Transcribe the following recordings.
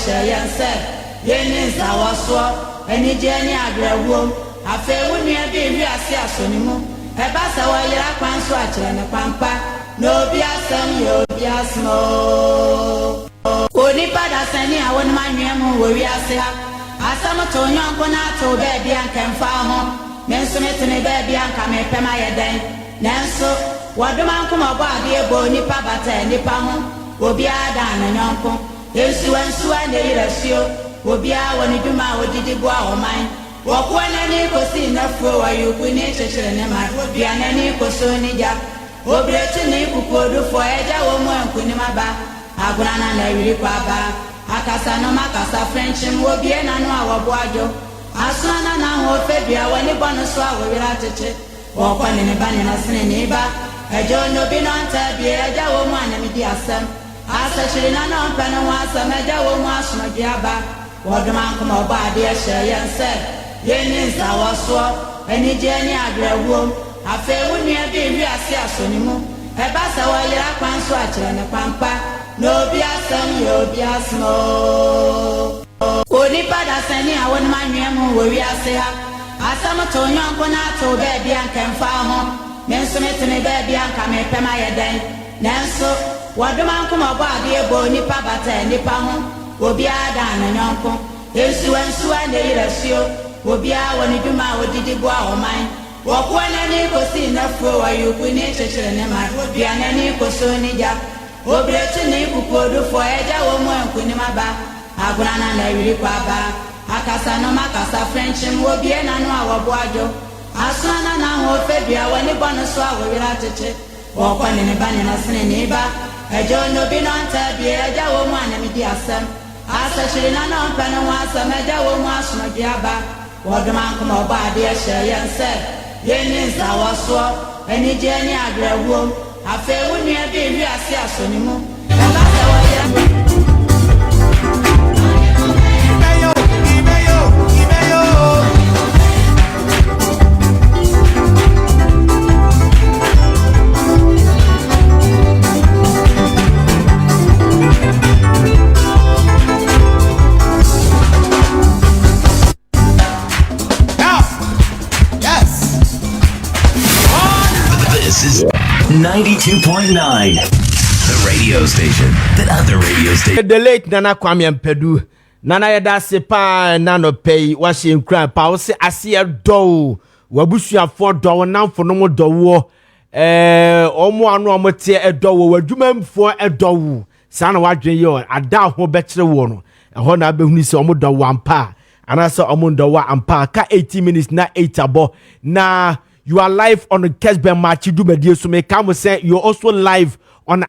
share and say, Yenis our sword, any journey agrawum, a fair would near be reassess anymore. A bassa while you're a pan swatch and a pampa, no be a son, you'll be a small. Only pada sending I want my name where we are say, as some to young conato baby and can file home, Mensumit in a baby and come a pemaya day. Nanso, what the man come about the bony pabata and the pamo, will be a dan and uncle. Yes, you and so and the ratio will be our when you do my what did you go or mine. Walk one and you could see enough for you could nature and I would be an any cosonija. Obretin you could do for Eja woman Kunimaba, Agrana and Ripaba, Akasano Macasa French and will be an annual boajo. Asana now, Fabia, when you bonus swallow without it. Walk on in a banana neighbor. A John no be non tabby, a jaw woman and media some. As a chilina non penawasa, a jaw wash my diaba. What the man come about, dear Shay and said, Yenis our sword, any journey agrawum. A fair would near be reassess anymore. A bassa while you're a pan swatch and a pampa. No be a son, you'll be a small. Only pada sending I want my name where we are say. Asama to young conato baby and can file home. Mensumit in a baby and come a pemaya day. Nanso, what the man come about the bony pabata and the pamo will be a dan and uncle. Yes, you and so and the ratio will be our when you do my what did you go or mine. Walk one and you could see enough for you could nature and I would be an any cosonija. Obretin you could do for Eja woman Kunimaba, Agrana and Ripaba. Akasano Macasa French and will be an annual boajo. Asana now, Fabia, when you bonus swallow without it. Walk on in a banana neighbor. A John no be non tabby, a jaw woman and media some. As a chilina non penawasa, a jaw wash my diaba. What the man come about, dear Shay and said, Yenis our sword, any journey agrawum. A fair would near be reassess anymore. And that's how This is 92.9, the radio station, the other radio station. The late Nana Kwame Mpedu, Nana Yada Sepa, Nano Pay, washing crap, Pause, Asia Do, Wabushia for Do, now for no more do, Omo Anomatia a do, where you for a do, Sana Wadjo, a down who better one, a Honda Bunis Omodo one pa, and I saw Omondo one pa, 18 minutes, not 8 abo, na. You are live on the Kessben match. You do my dear, so may come and say you're also live on.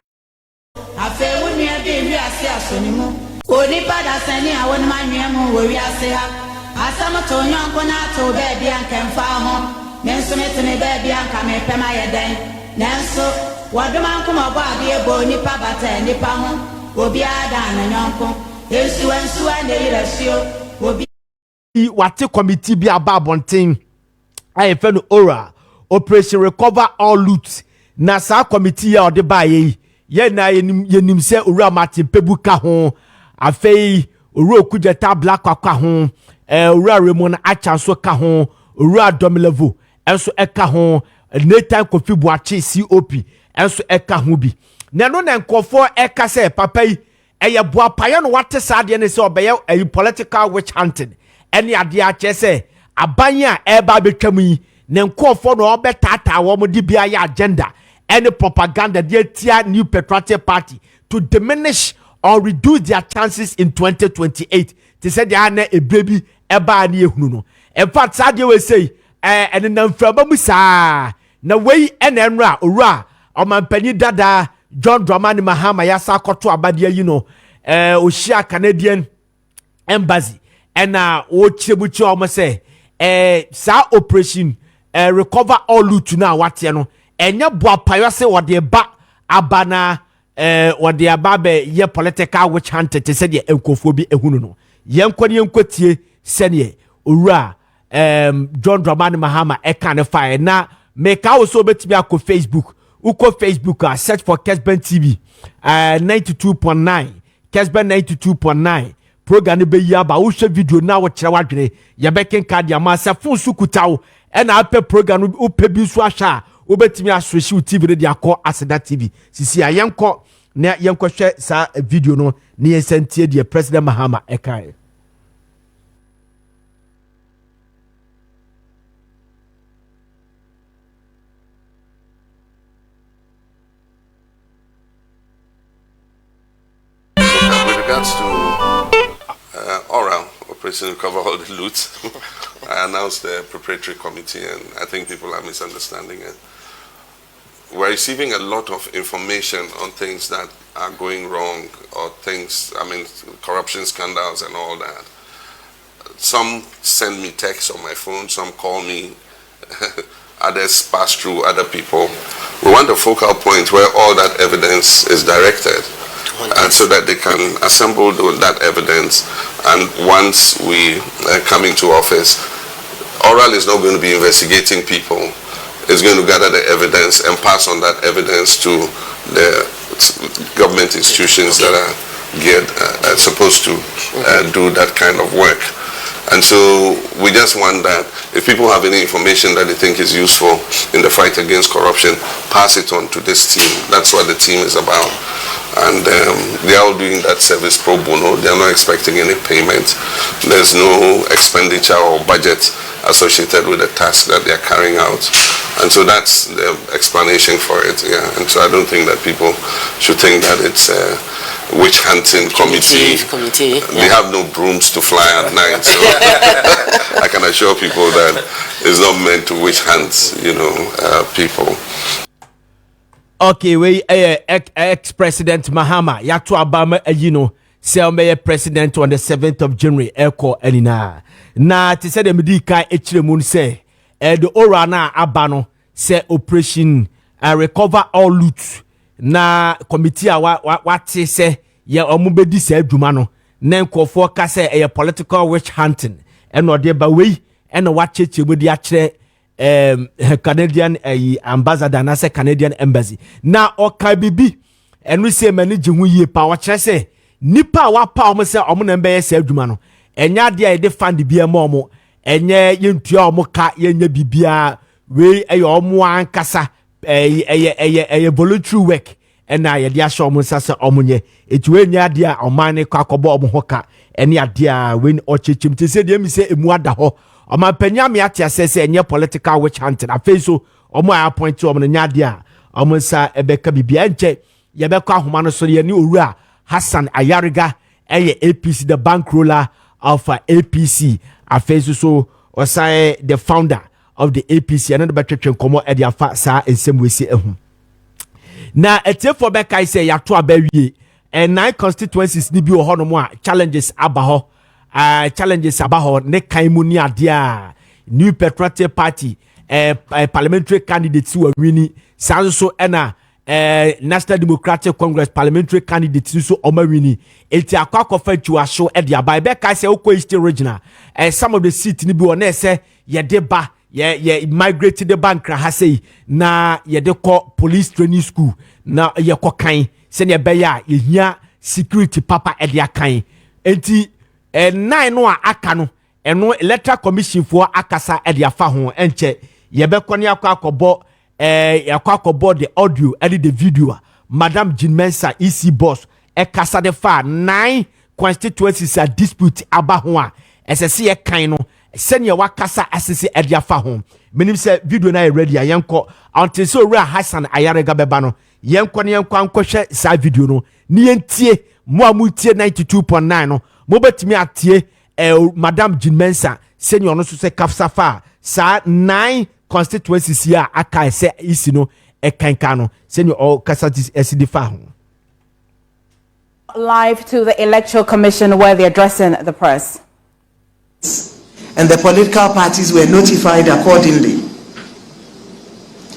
I feel when you be reassess anymore. Only pada sending I want my name where we are say. Asama to young conato baby and can file home. Mensumit in a baby and come a pemaya day. Nanso, what the man come about the bony pabata and the pamo will be a dan and uncle. Yes, you and so and the ratio will be. What the committee be about one thing. I found Ora Operation Recover All Loot. Nasa committee or the baye. Ye na yenim se Ura Martin Pebuka hon. Afei Ura Kujeta Black Waka hon. Ura Ramon Achanso ka hon. Ura Domilevo. Enso eka hon. Nathan Kofi Boachi COP. Enso eka hon bi. Nano na nkofo eka se papa yi. Eye boa paye no wate sade ne se obeye a political witch hunting. Eni ade a che se abanya eba betwam yi ne nkofo no obetata wo mo di bia ya agenda any propaganda dey tia new patriotic party to diminish or reduce their chances in 2028. They said they are na a baby eba na ehunu no. In fact sade we say and na mframa mu saa na wei enenra owura omanpanyi dada John Dramani Mahama yasa koto abade yi no ohia Canadian embassy and o chebuchi o mo say sa operation recover all loot na watie no enya boa payo se wode ba abana wode ababe ye political witch hunter te se de enkofo bi ehunu no yenkwatie sene owura John Dramani Mahama kan fire na make also betimi akọ Facebook uko Facebook search for Kessben TV 92.9 Kessben 92.9 program be yaba wo hwe video na wo kire wadwene ye beken card ya ma se phone su kutawo e na apɛ program wo pɛ bi so ahwa wo betimi asɔhye TV radio akɔ Aseda TV sisi ayenkɔ na yenkɔ hwɛ sa video no ne yensentie de President Mahama ekai. To oral operation to cover all the loot. I announced the preparatory committee, and I think people are misunderstanding it. We're receiving a lot of information on things that are going wrong, or things, corruption scandals and all that. Some send me texts on my phone, some call me, others pass through other people. We want a focal point where all that evidence is directed. And so that they can assemble that evidence, and once we come into office, oral is not going to be investigating people. It's going to gather the evidence and pass on that evidence to the government institutions that are supposed to do that kind of work. And so we just want that if people have any information that they think is useful in the fight against corruption, pass it on to this team. That's what the team is about. And they are all doing that service pro bono. They are not expecting any payment. There's no expenditure or budget associated with the task that they are carrying out. And so that's the explanation for it. Yeah. And so I don't think that people should think that it's a witch hunting committee. They have no brooms to fly at night. So I can assure people that it's not meant to witch hunt, people. Okay, we ex-president Mahama yato abama say president on the 7th of January eko enina na te say dem di kai echiremu say the ora na abano say operation recover all loot na committee a wate say ye omo bedi say adwuma no na nkofo ka say political witch hunting eno de ba we eno wachechemu di akire Canadian ambassador na say Canadian embassy na oka bibi enu say manage hu yie pa wo kire say nipa wa pa o say omo na be say adwuma no enya de e de fund bia ma omo enye yentua omo ka yenya bibia we omo ankasa voluntary work ena ye de asho omo say omo nye etu enya de a oman ne kwa kobo omo hoka ene ade a we ochechim te say de mi say emu ada ho Oma penya me ate asese enye political witch hunting afi so omo appoint omo nyade a omo sa ebeka bibia nche ye beka ahoma no so ye ni owura Hassan Ayariga eye APC the bankroller of APC afi so osai the founder of the APC and the betwetwen komo e dia fa sa ensem wesi ehum na etefo beka say yato abawie and 9 constituencies ni bi wo hono mo a challenges abaho challenges abaho ne kaimu ni adia New Patriotic Party parliamentary candidates who are winning sanso ena National Democratic Congress parliamentary candidates so omawini eti akwakofa tuaso e dia bai be ka say okwo East Regional some of the seats ni bi wona say ye deba ye migrate the bank ha say na ye de call police training school na ye kokan se ne be ya ye hia security papa e dia kan enti 9 no aka no eno electoral commission for akasa e dia fa ho enche ye be kone akwakobo yakwakobo the audio and the video Madam Jean Mensa EC boss e kasa de fa 9 constituencies a dispute aba ho a esese ye kan no senior wakasa asese e dia fa ho menim se video na ready ayenko until so Ura Hassan Ayariga beba no yenko ne yenko ankohwe sa video no ni yentie mo amutie 92.9 no mo betimi atie Madam Jean Mensa senior no so se kafsa fa sa 9 constituencies here aka se isi no ekanka no senior all kasatis esidifa ho. Live to the Electoral Commission where they're addressing the press. And the political parties were notified accordingly.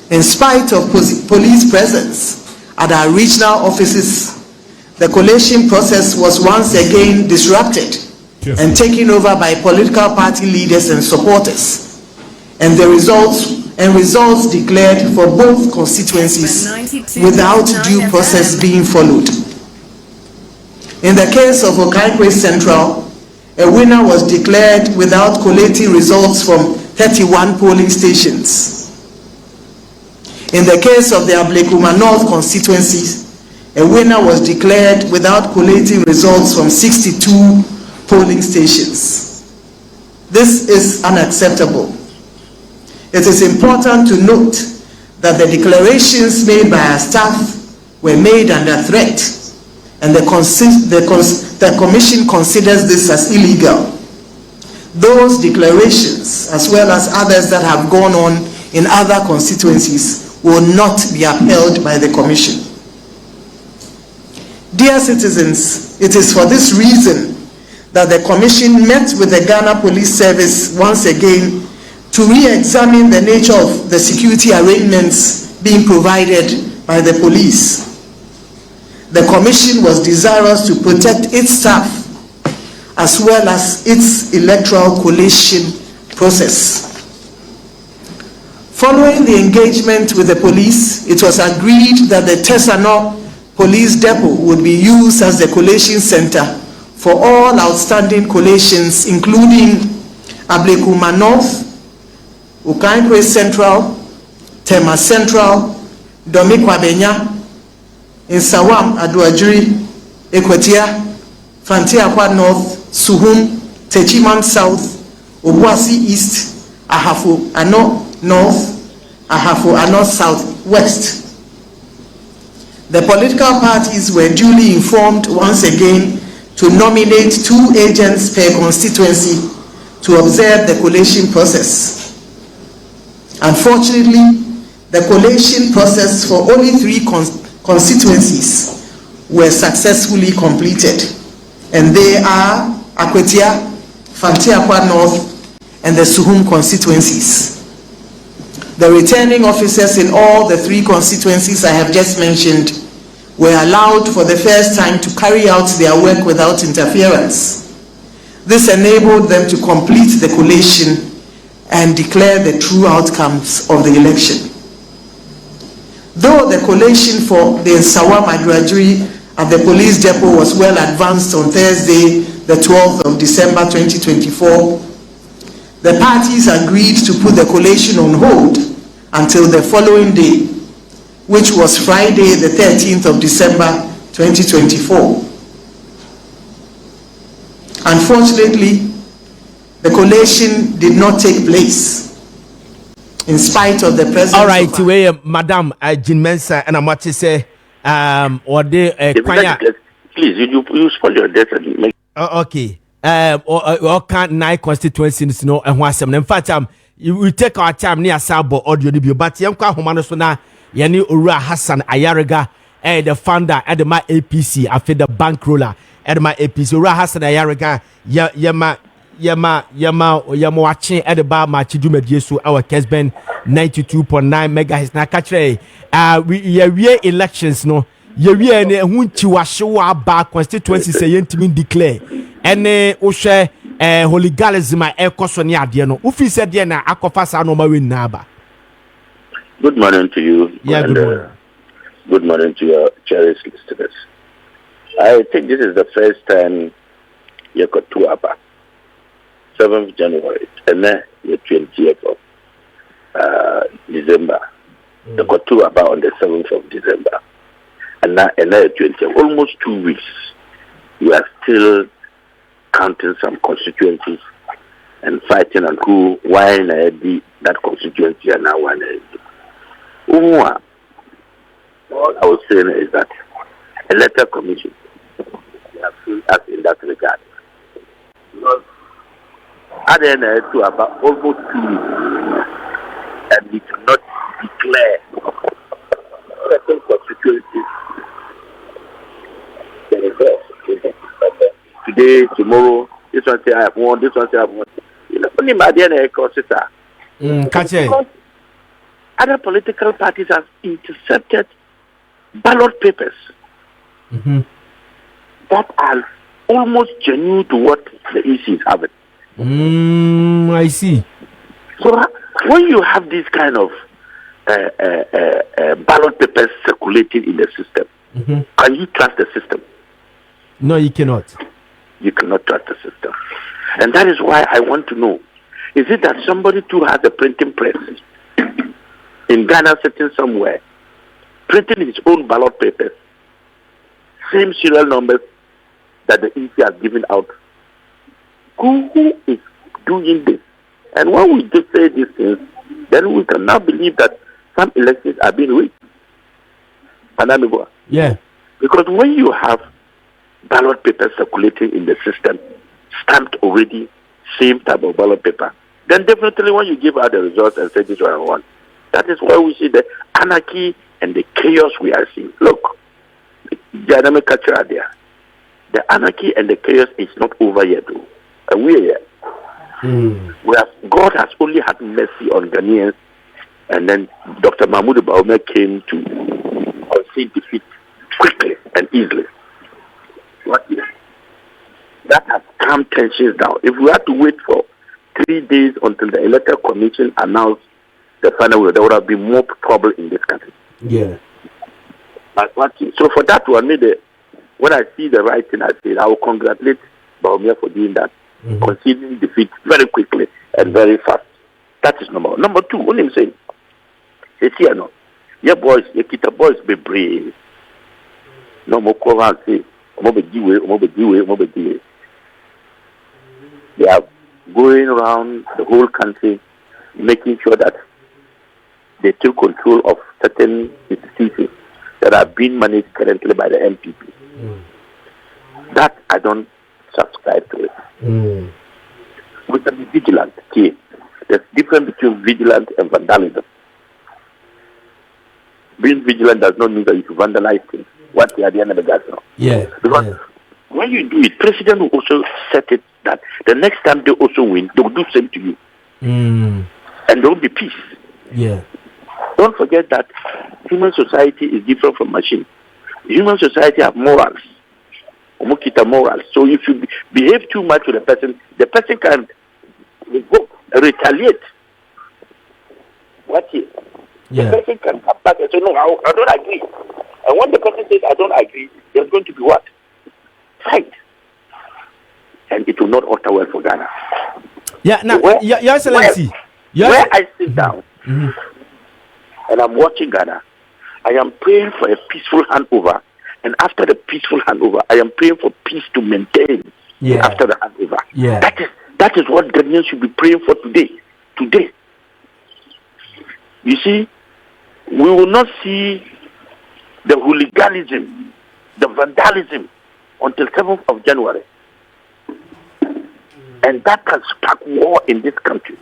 In spite of police presence at our regional offices, the collation process was once again disrupted and taken over by political party leaders and supporters, and the results declared for both constituencies without due process being followed. In the case of Okaigwe Central, a winner was declared without collating results from 31 polling stations. In the case of the Ablekuma North constituencies, a winner was declared without collating results from 62 polling stations. This is unacceptable. It is important to note that the declarations made by our staff were made under threat, and the Commission considers this as illegal. Those declarations, as well as others that have gone on in other constituencies, will not be upheld by the Commission. Dear citizens, it is for this reason that the Commission met with the Ghana Police Service once again to re-examine the nature of the security arrangements being provided by the police. The Commission was desirous to protect its staff as well as its electoral collation process. Following the engagement with the police, it was agreed that the Tesano Police Depot would be used as the collation center for all outstanding collations, including Ablekuma North, Okaigwe Central, Tema Central, Domikwabenya, Nsawam Aduajiri, Ekwatia, Fantiakwa North, Suhum, Techiman South, Obuasi East, Ahafo Ano North, Ahafo Ano South West. The political parties were duly informed once again to nominate 2 agents per constituency to observe the collation process. Unfortunately, the collation process for only 3 constituencies were successfully completed, and they are Akwetia, Fantiakwa North, and the Suhum constituencies. The returning officers in all the 3 constituencies I have just mentioned were allowed for the first time to carry out their work without interference. This enabled them to complete the collation and declare the true outcomes of the election. Though the collation for the Nsawam Aduajiri at the police depot was well advanced on Thursday, the 12th of December 2024, the parties agreed to put the collation on hold until the following day, which was Friday, the 13th of December 2024. Unfortunately, the collation did not take place in spite of the presence. All right, Madam Jean Mensa, and I'm what to say. Or the please, you spoil your death and make. Okay. Or can't 9 constituencies, no, and what's some. In fact, we take our time near Sabo audio debut, but Yamka Homanosona, Yani Ura Hassan Ayariga, the founder at the my APC, after the bankroller at my APC, Ura Hassan Ayariga, Yama watching at the bar, Machidume Jesu, our Kessben 92.9 megahertz. Now, catch we elections, no, ye and Hunchiwashoa bar constituency say yentimin declare. Ene ushe holigalism a ekosoni ade no ufi se de na akofa sa no ma we naba. Good morning to you. Yeah, good morning. Good morning to your cherished listeners. I think this is the first time you got 2 APA. 7th January and then the 20th of December. You got 2 APA on the 7th of December. And now another 20th, almost 2 weeks. We are still counting some constituencies and fighting and why that constituency and now one. All I was saying is that electoral commission have failed us in that regard. Because at the end of about almost 2 weeks, and we cannot declare certain constituencies. Today, tomorrow, this one say I have won, this one say I have won. Only my DNA consider. Because other political parties have intercepted ballot papers that are almost genuine to what the EC is having. I see. So when you have this kind of ballot papers circulating in the system, can you trust the system? No, you cannot. You cannot trust the system. And that is why I want to know, is it that somebody too has a printing press in Ghana sitting somewhere, printing his own ballot papers, same serial numbers that the EC has given out? Who is doing this? And when we just say these things, then we can now believe that some elections are being rigged. Yeah. Because when you have ballot papers circulating in the system, stamped already, same type of ballot paper, then definitely when you give out the results and say this is what I want, that is why we see the anarchy and the chaos we are seeing. Look, dynamic culture are there. The anarchy and the chaos is not over yet, though. And we are here. God has only had mercy on Ghanaians, and then Dr. Mahmoud Bawumia came to concede defeat quickly and easily. What is? That has calmed tensions down. If we had to wait for 3 days until the Electoral Commission announced the final result, there would have been more trouble in this country. Yeah. So for that one, when I see the right thing, I say I will congratulate Bawumia for doing that, conceding defeat very quickly and very fast. That is number one. Number two, what I'm saying, it's here no. Your boys, your kita boys be brave. No more call and say, they are going around the whole country, making sure that they take control of certain institutions that are being managed currently by the MPP. That I don't subscribe to it. We can be vigilant. Okay? There's difference between vigilant and vandalism. Being vigilant does not mean that you should vandalize things. What they are the end of the gas now. Yeah. Because when you do it, President will also set it that the next time they also win, they will do the same to you. And there will be peace. Yeah. Don't forget that human society is different from machine. Human society have morals. Morals. So if you behave too much to the person can retaliate. What is? The person can come back and say, no, I don't agree. And when the person says, I don't agree, there's going to be what? Fight. And it will not alter well for Ghana. Yeah, now, Your Excellency. Where I sit down and I'm watching Ghana, I am praying for a peaceful handover. And after the peaceful handover, I am praying for peace to maintain after the handover. Yeah. That is what Ghanaians should be praying for today. Today. You see, we will not see the hooliganism, the vandalism until 7th of January. And that can spark war in this country.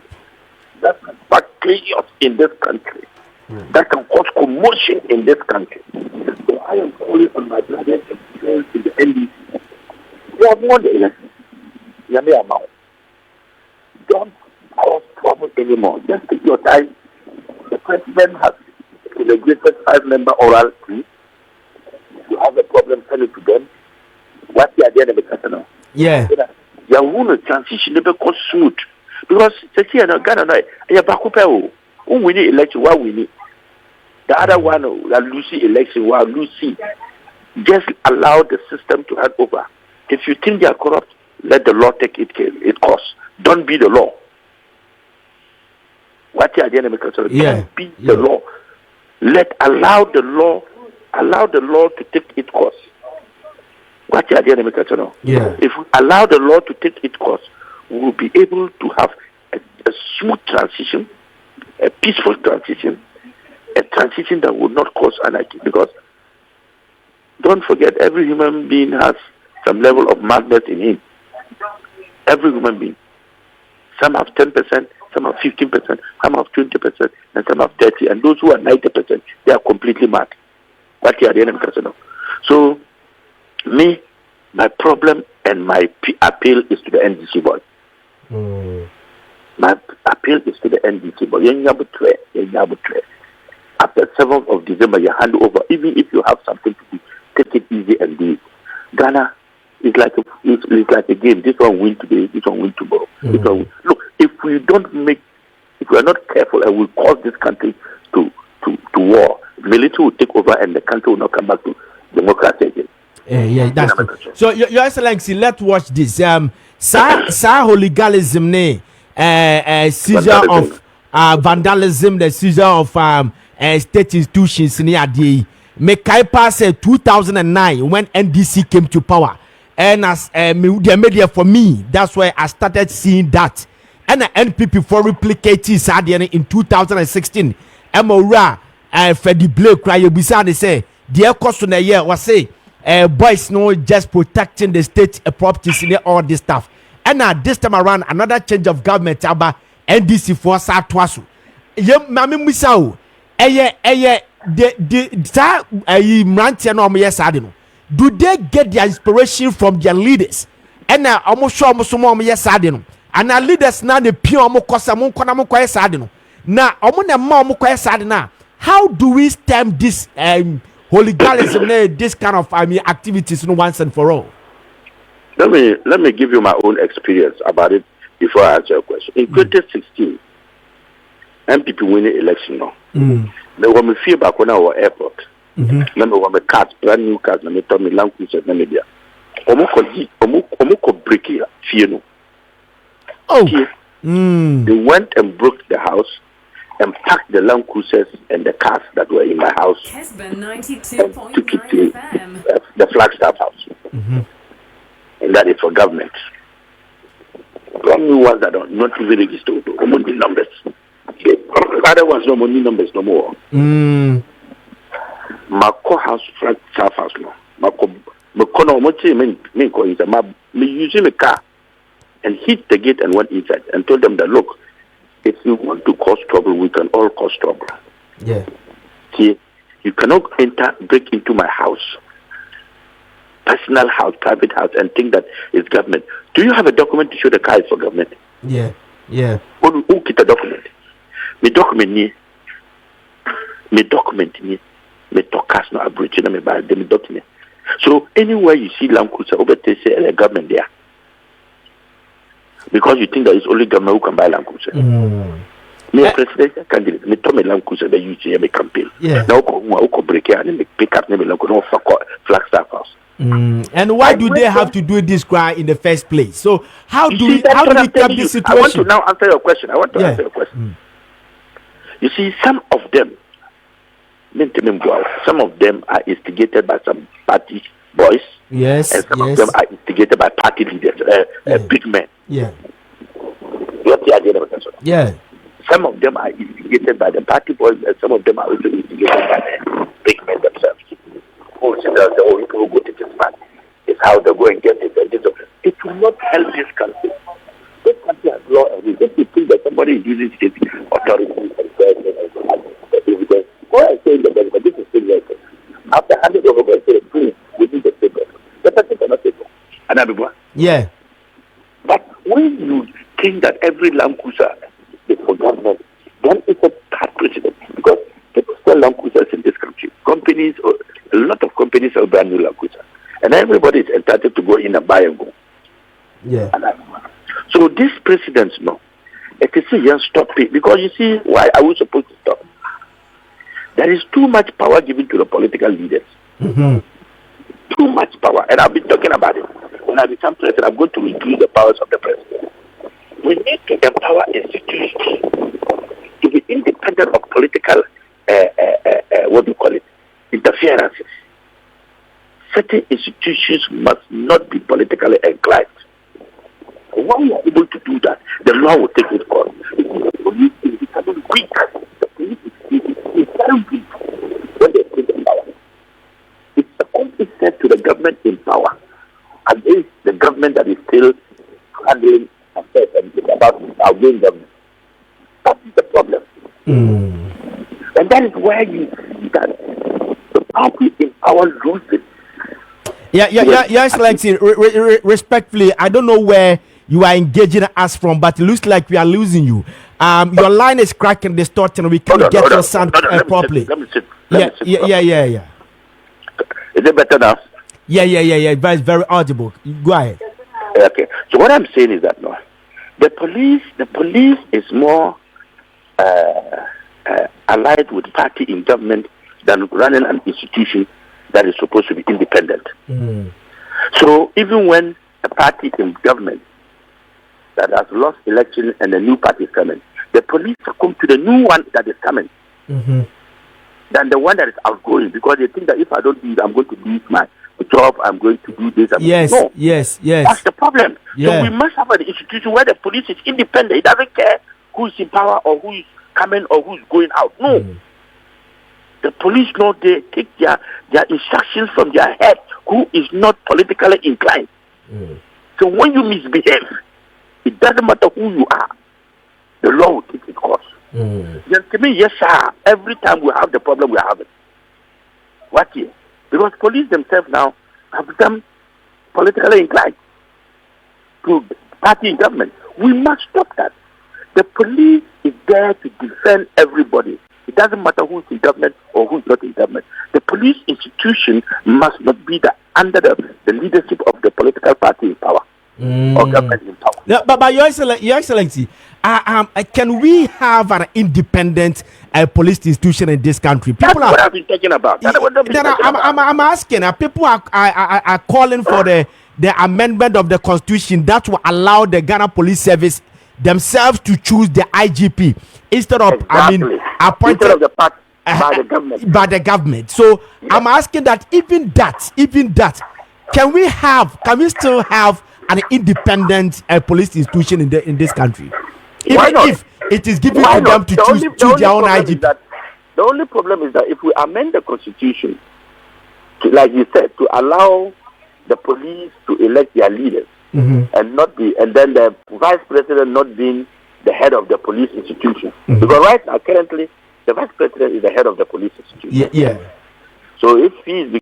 That can spark chaos in this country. That can cause commotion in this country. So I am calling on my brothers and friends in the NDC. You have won the election. Don't cause trouble anymore. Just take your time. The president has integrated 5-member oral team. You have a problem, send it to them. What they are doing in the casino. Yeah. You want to transition never cause smooth. Because Ghana, we need election, what we need. The other one, Lucy election, while Lucy, just allow the system to hand over. If you think they are corrupt, let the law take its course. Don't be the law. What are the enemies? Don't be the law. Allow the law to take its course. What are the enemies? If we allow the law to take its course, we will be able to have a smooth transition, a peaceful transition, a transition that will not cause anarchy. Because don't forget, every human being has some level of madness in him. Every human being. Some have 10%, some have 15%, some have 20%, and some have 30%. And those who are 90%, they are completely mad. But are the enemy. So, my problem and my appeal is to the NDC boy. My appeal is to the NDC boy. After 7th of December, you hand over. Even if you have something to do, take it easy and do it. Ghana is like a game. This one win today, this one win tomorrow. Look, if we are not careful and we cause this country to war, military will take over and the country will not come back to democracy again. That's true. So, Your Excellency, let's watch this. Sa hooliganism, seizure of vandalism, the seizure of state institutions, make I pass 2009 when NDC came to power. And as the media for me, that's why I started seeing that. And the NPP for replicating in 2016. Emora Freddie Blake cry you beside they say the cost on a year was say boys no just protecting the state properties in all this stuff. And now this time around another change of government about NDC for sa twaso. Ye mami misao the mrantia no yes adino. Do they get their inspiration from their leaders? And now almost sure almost yes adino. And our leaders now the pure mokosa monkona mokwa yes adino. Now omuna ma mokwa yes adina. How do we stem this hooliganism, this kind of activities once and for all? Let me give you my own experience about it before I answer your question. In 2016, MPP winning election now. They were me fear back when I was airport. Remember when me cars, brand new cars, me told me Land Cruiser, me media. Omoko break here, fear no. Oh. They went and broke the house and packed the Land Cruisers and the cars that were in my house. Kessben and took it to the Flagstaff house. And that is for government. Brand new ones that are not even registered, only numbers. The other ones no money numbers no more. Mako house, Flagstaff house no. Mako no mochi me using a car and hit the gate and went inside and told them that look, if you want to cause trouble, we can all cause trouble. Yeah. See, you cannot break into my house, personal house, private house, and think that it's government. Do you have a document to show the car is for government? Yeah. Who get a document? Me document me talk no abridging me by the document. So anywhere you see Land Cruiser, over say a government there. Because you think that it's only government who can buy Land Cruiser. Me a presidential candidate, me tell me Land Cruiser they use in a campaign. Yeah. Now who break here and pick up name Land Cruiser no Flagstaff house. And why do they have to do this cry in the first place? So how do we tap this situation? I want to now answer your question. Answer your question. You see, some of them are instigated by some party boys. Yes. And some of them are instigated by party leaders, big men. Yeah. You have the idea of that. Yeah. Some of them are instigated by the party boys, and some of them are also instigated by the big men themselves. Who say that the people who go to this man is how they go and get it. It will not help this country. This country has law and rules. If you think that somebody is using state authority and evidence, go and say the but this is still like after handing over and say, please, we need the paper. The person cannot take it. And everyone. Yeah. But when you think that every Land Cruiser is for government, then it's a bad precedent because people sell Land Cruisers in this country. Companies, a lot of companies sell brand new Land Cruisers. And everybody is entitled to go in and buy and go. Yeah. So this precedents, no. It is a stop it. Because you see, why are we supposed to stop? There is too much power given to the political leaders. Too much power. And I've been talking about it. When I become president, I'm going to reduce the powers of the president. We need to empower institutions to be independent of political, interferences. Certain institutions must not be politically inclined. When we are able to do that, the law will take its course. The police is becoming weak. The police is very weak when they take the power. It's a complete step to the government in power against the government that is still handling affairs and it's about outgoing government. That is the problem. And that is where you see that the party in power loses. Your Excellency, respectfully, I don't know where you are engaging us from, but it looks like we are losing you. Your line is cracking, distorting. We can't get your sound properly. Let me sit. Yeah. Is it better now? Yeah. It's very audible. Go ahead. Okay. So what I'm saying is that no, the police is more allied with party in government than running an institution that is supposed to be independent. So even when a party in government that has lost election and a new party is coming, the police come to the new one that is coming than the one that is outgoing, because they think that if I don't do it, I'm going to lose my job, I'm going to do this. Yes. That's the problem. Yeah. So we must have an institution where the police is independent. It doesn't care who is in power or who is coming or who is going out. No. The police know they take their instructions from their head, who is not politically inclined. So when you misbehave, it doesn't matter who you are. The law will take its course. Then to me, yes, sir. Every time we have the problem, we have it. What here? Because police themselves now have become politically inclined to party in government. We must stop that. The police is there to defend everybody. It doesn't matter who's in government or who's not in government. The police institution must not be under the leadership of the political party in power or government in power. Yeah, but Your Excellency, can we have an independent police institution in this country? That's what I've been talking about. I'm asking. People are calling for the amendment of the constitution that will allow the Ghana Police Service themselves to choose the IGP instead of appointed instead of the party by the government. By the government. So I'm asking that even that, can we still have an independent police institution in this country? Even if it is given to them to choose their own IGP. The only problem is that if we amend the constitution, like you said, to allow the police to elect their leaders and then the vice president not being the head of the police institution, because right now currently the vice president is the head of the police institution. Yeah. So if he is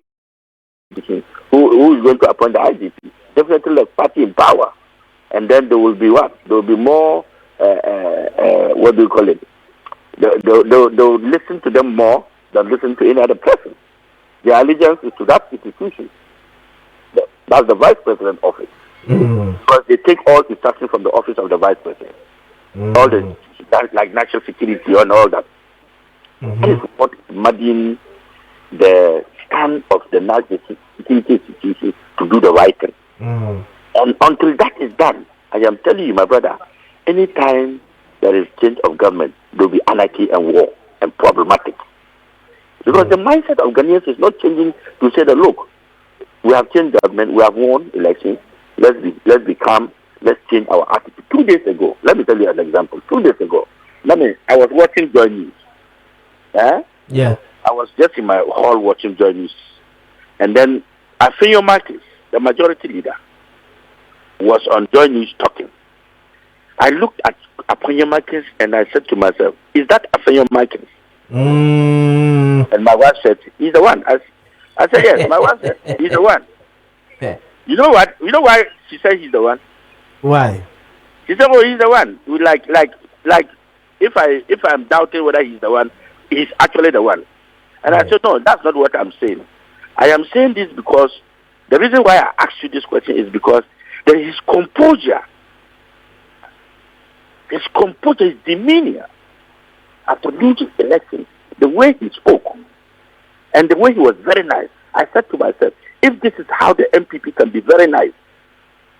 who is going to appoint the IGP? Definitely the party in power, and then there will be what? There will be more. What do you call it? They'll listen to them more than listen to any other person. Their allegiance is to that institution. That's the vice president office. Because they take all instructions from the office of the vice president. All the like national security and all that. That is what is muddying the stand of the national security institution to do the right thing. And until that is done, I am telling you, my brother, anytime there is change of government, there will be anarchy and war and problematic. Because the mindset of Ghanaians is not changing to say that, look, we have changed government, we have won elections, let's be calm, let's change our attitude. 2 days ago, let me tell you an example. 2 days ago, I was watching Joy News. Yeah. I was just in my hall watching Joy News. And then Maakye, the majority leader, was on Joy News talking. I looked at Maakye and I said to myself, is that Maakye? And my wife said, he's the one. I said, yes. My wife said, he's the one. You know what? You know why she said he's the one? Why? She said, oh, he's the one. Like if I'm doubting whether he's the one, he's actually the one. And I said, no, that's not what I'm saying. I am saying this because the reason why I asked you this question is because there is composure. His composure, his demeanor after losing election, the way he spoke and the way he was very nice. I said to myself, if this is how the MPP can be very nice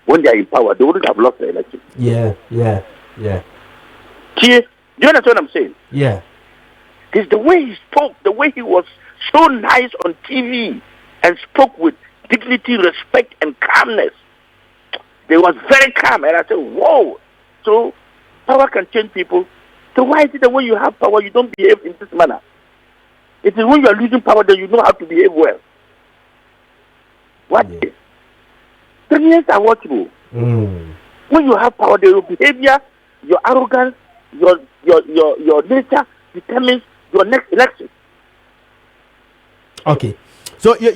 when they are in power, they wouldn't have lost the election. Yeah. Do you understand what I'm saying? Yeah. It's the way he spoke, the way he was so nice on TV and spoke with dignity, respect, and calmness. They was very calm, and I said, whoa. So power can change people. So why is it that when you have power, you don't behave in this manner? It is when you are losing power that you know how to behave well. What? Yeah. Ghanaians are watchable. When you have power, your behavior, your arrogance, your nature determines your next election. Okay. So, I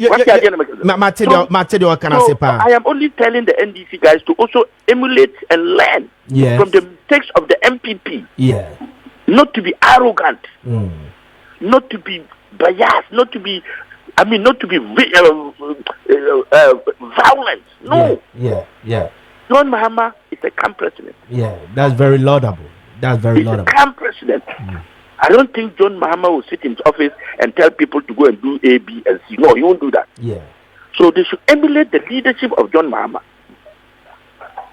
am only telling the NDC guys to also emulate and learn from the mistakes of the MPP. Yeah. Not to be arrogant, not to be biased, not to be violent. No. Yeah. John Mahama is a calm president. Yeah, that's very laudable. He's a calm president. I don't think John Mahama will sit in his office and tell people to go and do A, B, and C. No, he won't do that. Yeah. So they should emulate the leadership of John Mahama.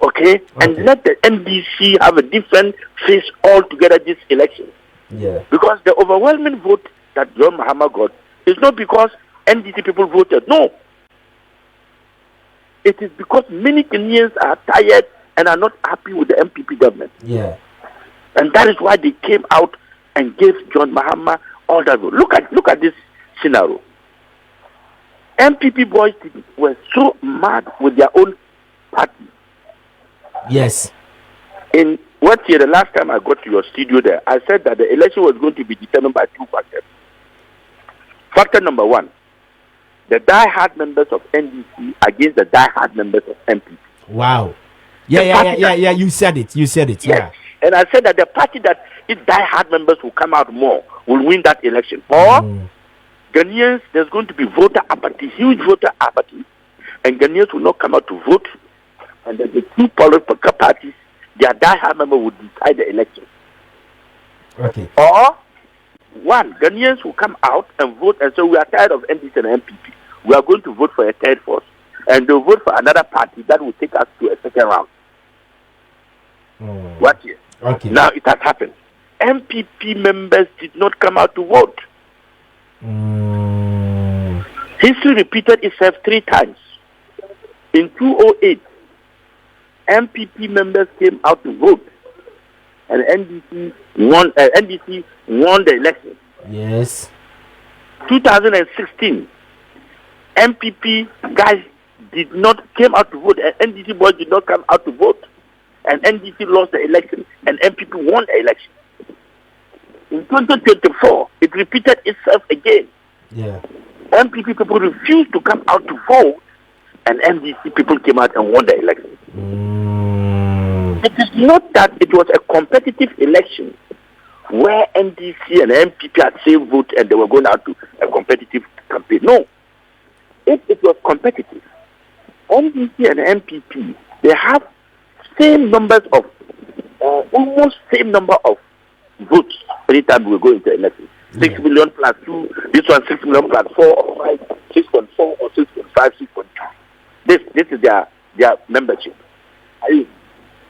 Okay? And let the NDC have a different face altogether this election. Yeah. Because the overwhelming vote that John Mahama got is not because NDC people voted. No. It is because many Kenyans are tired and are not happy with the MPP government. Yeah. And that is why they came out and gave John Mahama all that vote. Look at this scenario. MPP boys were so mad with their own party. Yes. In what year, the last time I got to your studio there, I said that the election was going to be determined by two factors. Factor number one, the die-hard members of NDC against the die-hard members of MPP. Wow. Yeah. You said it. Yes. Yeah. And I said that the party that its die-hard members will come out more will win that election. Or Ghanaians, there's going to be voter apathy, huge voter apathy, and Ghanaians will not come out to vote. And then the two political parties, their die-hard member will decide the election. Okay. Or one, Ghanaians will come out and vote and say we are tired of NDC and MPP. We are going to vote for a third force. And they'll vote for another party that will take us to a second round. What year? Okay. Now it has happened. MPP members did not come out to vote. History repeated itself 3 times. In 2008, MPP members came out to vote, and NDC won the election. Yes. 2016, MPP guys came out to vote, and NDC boys did not come out to vote, and NDC lost the election, and MPP won the election. In 2024, it repeated itself again. Yeah. MPP people refused to come out to vote, and NDC people came out and won the election. It is not that it was a competitive election where NDC and MPP had same vote and they were going out to a competitive campaign. No. If it was competitive, NDC and MPP, they have same numbers of, almost same number of votes anytime we go into election. 6 million plus 2, this one 6 million plus 4 or 5, 6.4 or 6.5, 6.2. This is their membership.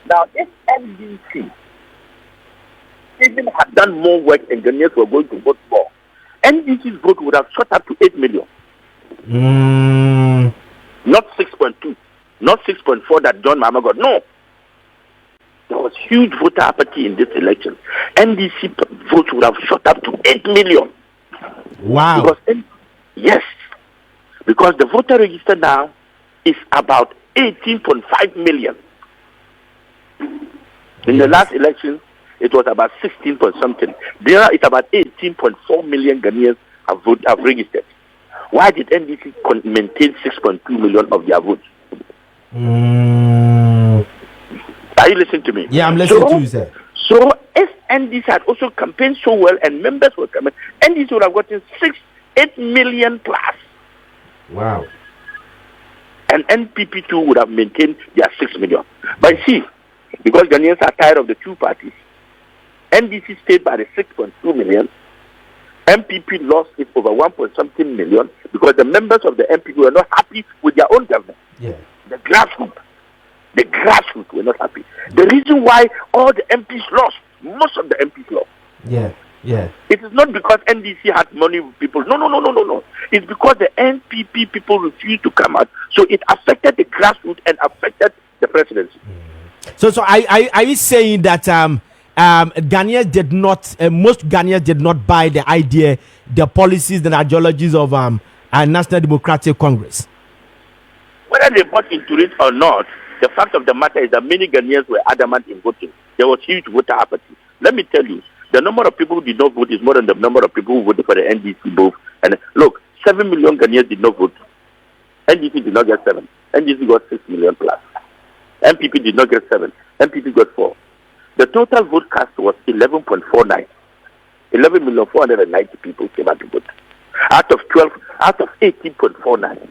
Now, if NDC even had done more work and Ghanaians were going to vote more, NDC's vote would have shot up to 8 million. Not 6.2, not 6.4 that John Mahama got. No. There was huge voter apathy in this election. NDC votes would have shot up to 8 million. Wow. Yes. Because the voter register now is about 18.5 million. In the last election, it was about 16 point something. There it's about 18.4 million Ghanaians have registered. Why did NDC maintain 6.2 million of their votes? Are you listening to me? Yeah, I'm listening to you, sir. So if NDC had also campaigned so well and members were coming, NDC would have gotten 8 million plus. Wow. And NPP too would have maintained their 6 million. But see, because Ghanaians are tired of the two parties, NDC stayed by the 6.2 million. MPP lost it over 1 point something million because the members of the MPP were not happy with their own government. Yeah. The grassroots were not happy. The reason why all the MPs lost, most of the MPs lost. Yeah. It is not because NDC had money with people. No. It's because the NPP people refused to come out. So it affected the grassroots and affected the presidency. So are you saying that Ghanaians did not, most Ghanaians did not buy the idea, the policies, the ideologies of National Democratic Congress? Whether they bought into it or not, the fact of the matter is that many Ghanaians were adamant in voting. There was huge voter apathy. Let me tell you, the number of people who did not vote is more than the number of people who voted for the NDC both. And look, 7 million Ghanaians did not vote. NDC did not get 7. NDC got 6 million plus. MPP did not get 7. MPP got 4. The total vote cast was 11.49. 11,490,000 people came out to vote. Out of 18.49.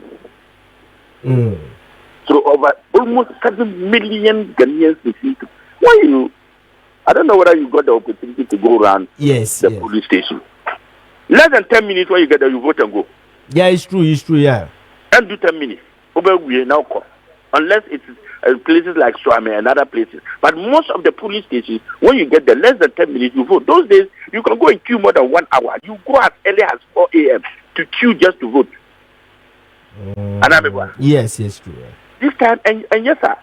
So over almost 7 million Ghanaians refused to. Why I don't know whether you got the opportunity to go around the police station. Less than 10 minutes when you get there, you vote and go. Yeah, it's true, yeah. And do 10 minutes. Unless it's places like Swami and other places. But most of the police stations, when you get there, less than 10 minutes, you vote. Those days, you can go and queue more than 1 hour. You go as early as 4 a.m. to queue just to vote. Yes, true. Yeah. This time, and yes, sir.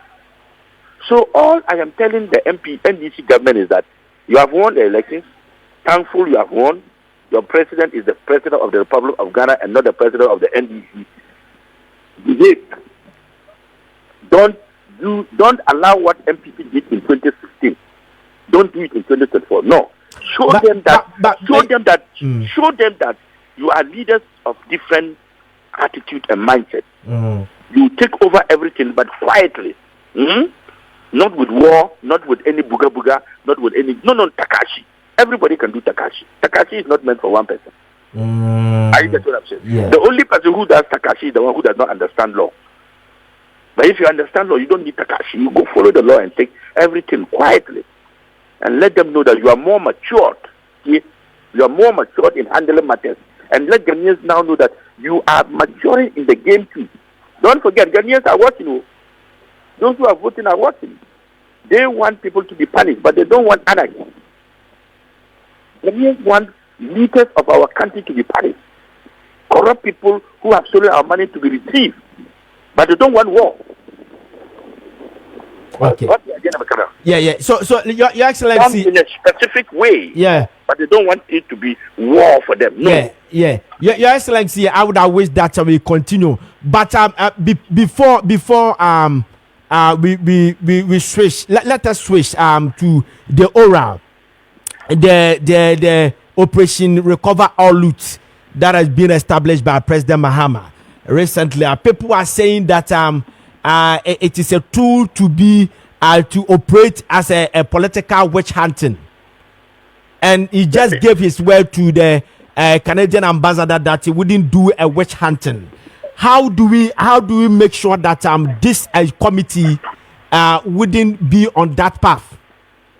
So all I am telling the NDC government is that you have won the elections. Thankful you have won. Your president is the president of the Republic of Ghana and not the president of the NDC. Don't allow what MPP did in 2016. Don't do it in 2024. No. Show them that you are leaders of different attitude and mindset. You take over everything, but quietly. Not with war, not with any buga, not with any... No, Takashi. Everybody can do Takashi. Takashi is not meant for one person. Are you getting what I'm saying? Yeah. The only person who does Takashi is the one who does not understand law. But if you understand law, you don't need Takashi. You go follow the law and take everything quietly. And let them know that you are more matured. See? You are more matured in handling matters. And let Ghanaians now know that you are maturing in the game too. Don't forget, Ghanaians are watching. Those who are voting are watching. They want people to be punished, but they don't want anarchy. Ghanaians want leaders of our country to be punished. Corrupt people who have stolen our money to be retrieved, but they don't want war. Okay. Yeah. So, Your Excellency, in a specific way. Yeah. But they don't want it to be war for them. No. Yeah. Your Excellency, I would have wished that we continue, but before we switch. Let us switch to the oral, the Operation Recover All Loot that has been established by President Mahama recently. People are saying that it is a tool to be to operate as a political witch hunting, and he just gave his word to the Canadian ambassador that he wouldn't do a witch hunting. How do we make sure that this committee wouldn't be on that path?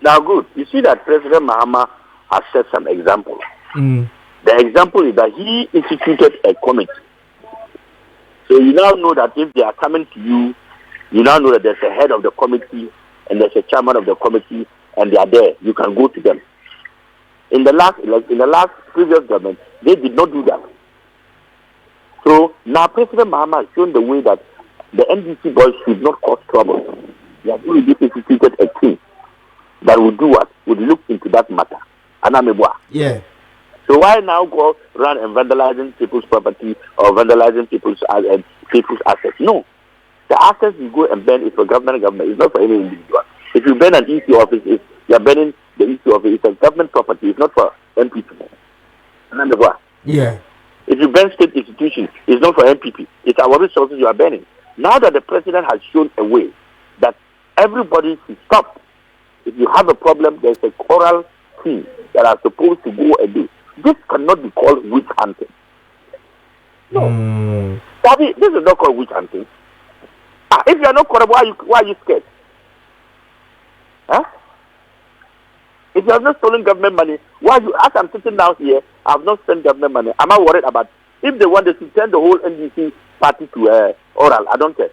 Now, good. You see that President Mahama has set some examples. The example is that he instituted a committee. So you now know that if they are coming to you, you now know that there's a head of the committee and there's a chairman of the committee, and they are there. You can go to them. In the last previous government, they did not do that. So now President Mahama has shown the way that the NDC boys should not cause trouble. They have already instituted a team that will do what? Would look into that matter. Yeah. So why now go run and vandalizing people's property or vandalizing people's assets? No. The assets you go and burn is for government. It's not for any individual. If you burn an EC office, you are burning the EC office. It's a government property. It's not for MPP. Yeah. If you burn state institutions, it's not for MPP. It's our resources you are burning. Now that the president has shown a way that everybody should stop. If you have a problem, there's a choral team that are supposed to go and do. This cannot be called witch hunting. No. Bobby, this is not called witch hunting. If you are not corrupt, why are you scared? Huh? If you have not stolen government money, why you? As I'm sitting down here, I have not spent government money. Am I worried about if they wanted to send the whole NDC party to oral? I don't care.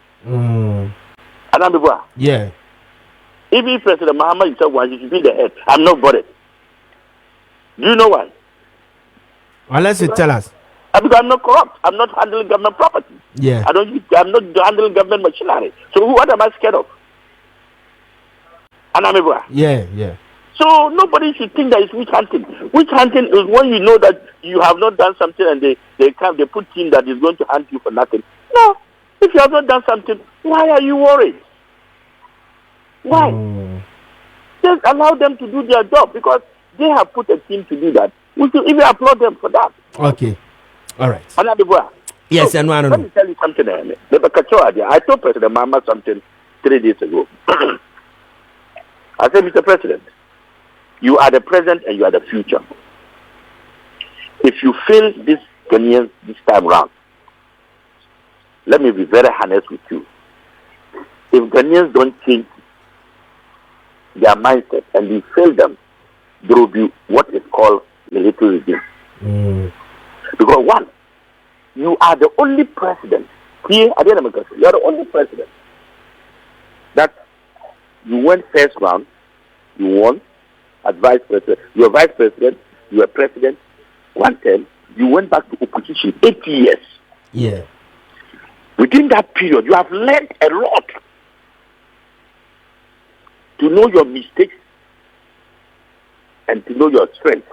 Yeah. Even President Mahama himself wants you to be the head. I'm not bothered. Do you know why? Unless you tell us. Because I'm not corrupt. I'm not handling government property. Yeah. I'm not handling government machinery. So what am I scared of? Yeah. So nobody should think that it's witch hunting. Witch hunting is when you know that you have not done something and they put in that is going to hunt you for nothing. No. If you have not done something, why are you worried? Why? Just allow them to do their job because they have put a team to do that. We should even applaud them for that. Okay. All right. Yes, so, let me tell you something. I told President Mahama something 3 days ago. I said, Mr. President, you are the present and you are the future. If you fail this Ghanaians this time round, let me be very honest with you. If Ghanaians don't change their mindset and you fail them, there will be what is called military regime. Because one, you are the only president here at the end of the country. You are the only president that you went first round, you won as vice president. You were vice president, you were president, one term. You went back to opposition 8 years. Yeah. Within that period, you have learned a lot to know your mistakes and to know your strength.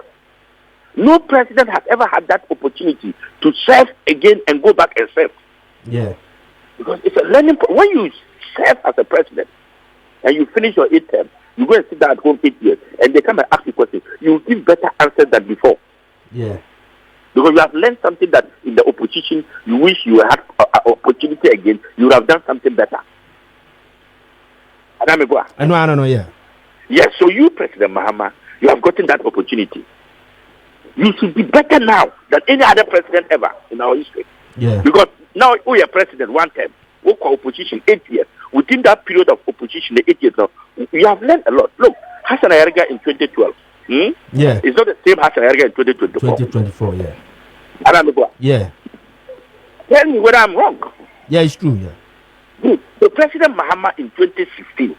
No president has ever had that opportunity to serve again and go back and serve. Yeah. Because it's a learning. When you serve as a president and you finish your 8th term, you go and sit down at home 8 years and they come and ask you questions. You will give better answers than before. Yeah. Because you have learned something that in the opposition you wish you had an opportunity again, you would have done something better. I know, yeah. Yes, so you, President Mahama, you have gotten that opportunity. You should be better now than any other president ever in our history. Yeah. Because now we are president one term, we call opposition 8 years. Within that period of opposition, the 8 years now, we have learned a lot. Look, Hassan Ayariga in 2012. Yeah. It's not the same Hassan Ayariga in 2024. 2024, yeah. Yeah. Yeah. Tell me whether I'm wrong. Yeah, it's true, yeah. Good. So President Mahama in 2016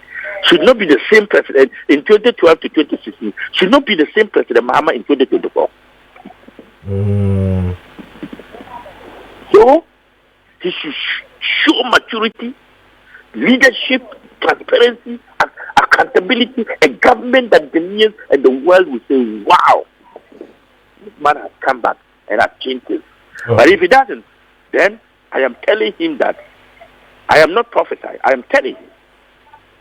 should not be the same president in 2012 to 2016. Should not be the same President Mahama in 2024. So he should show maturity, leadership, transparency, accountability, a government that Ghanaians and the world will say, wow, this man has come back and has changed things. But if he doesn't, then I am telling him that I am not prophesying. I am telling him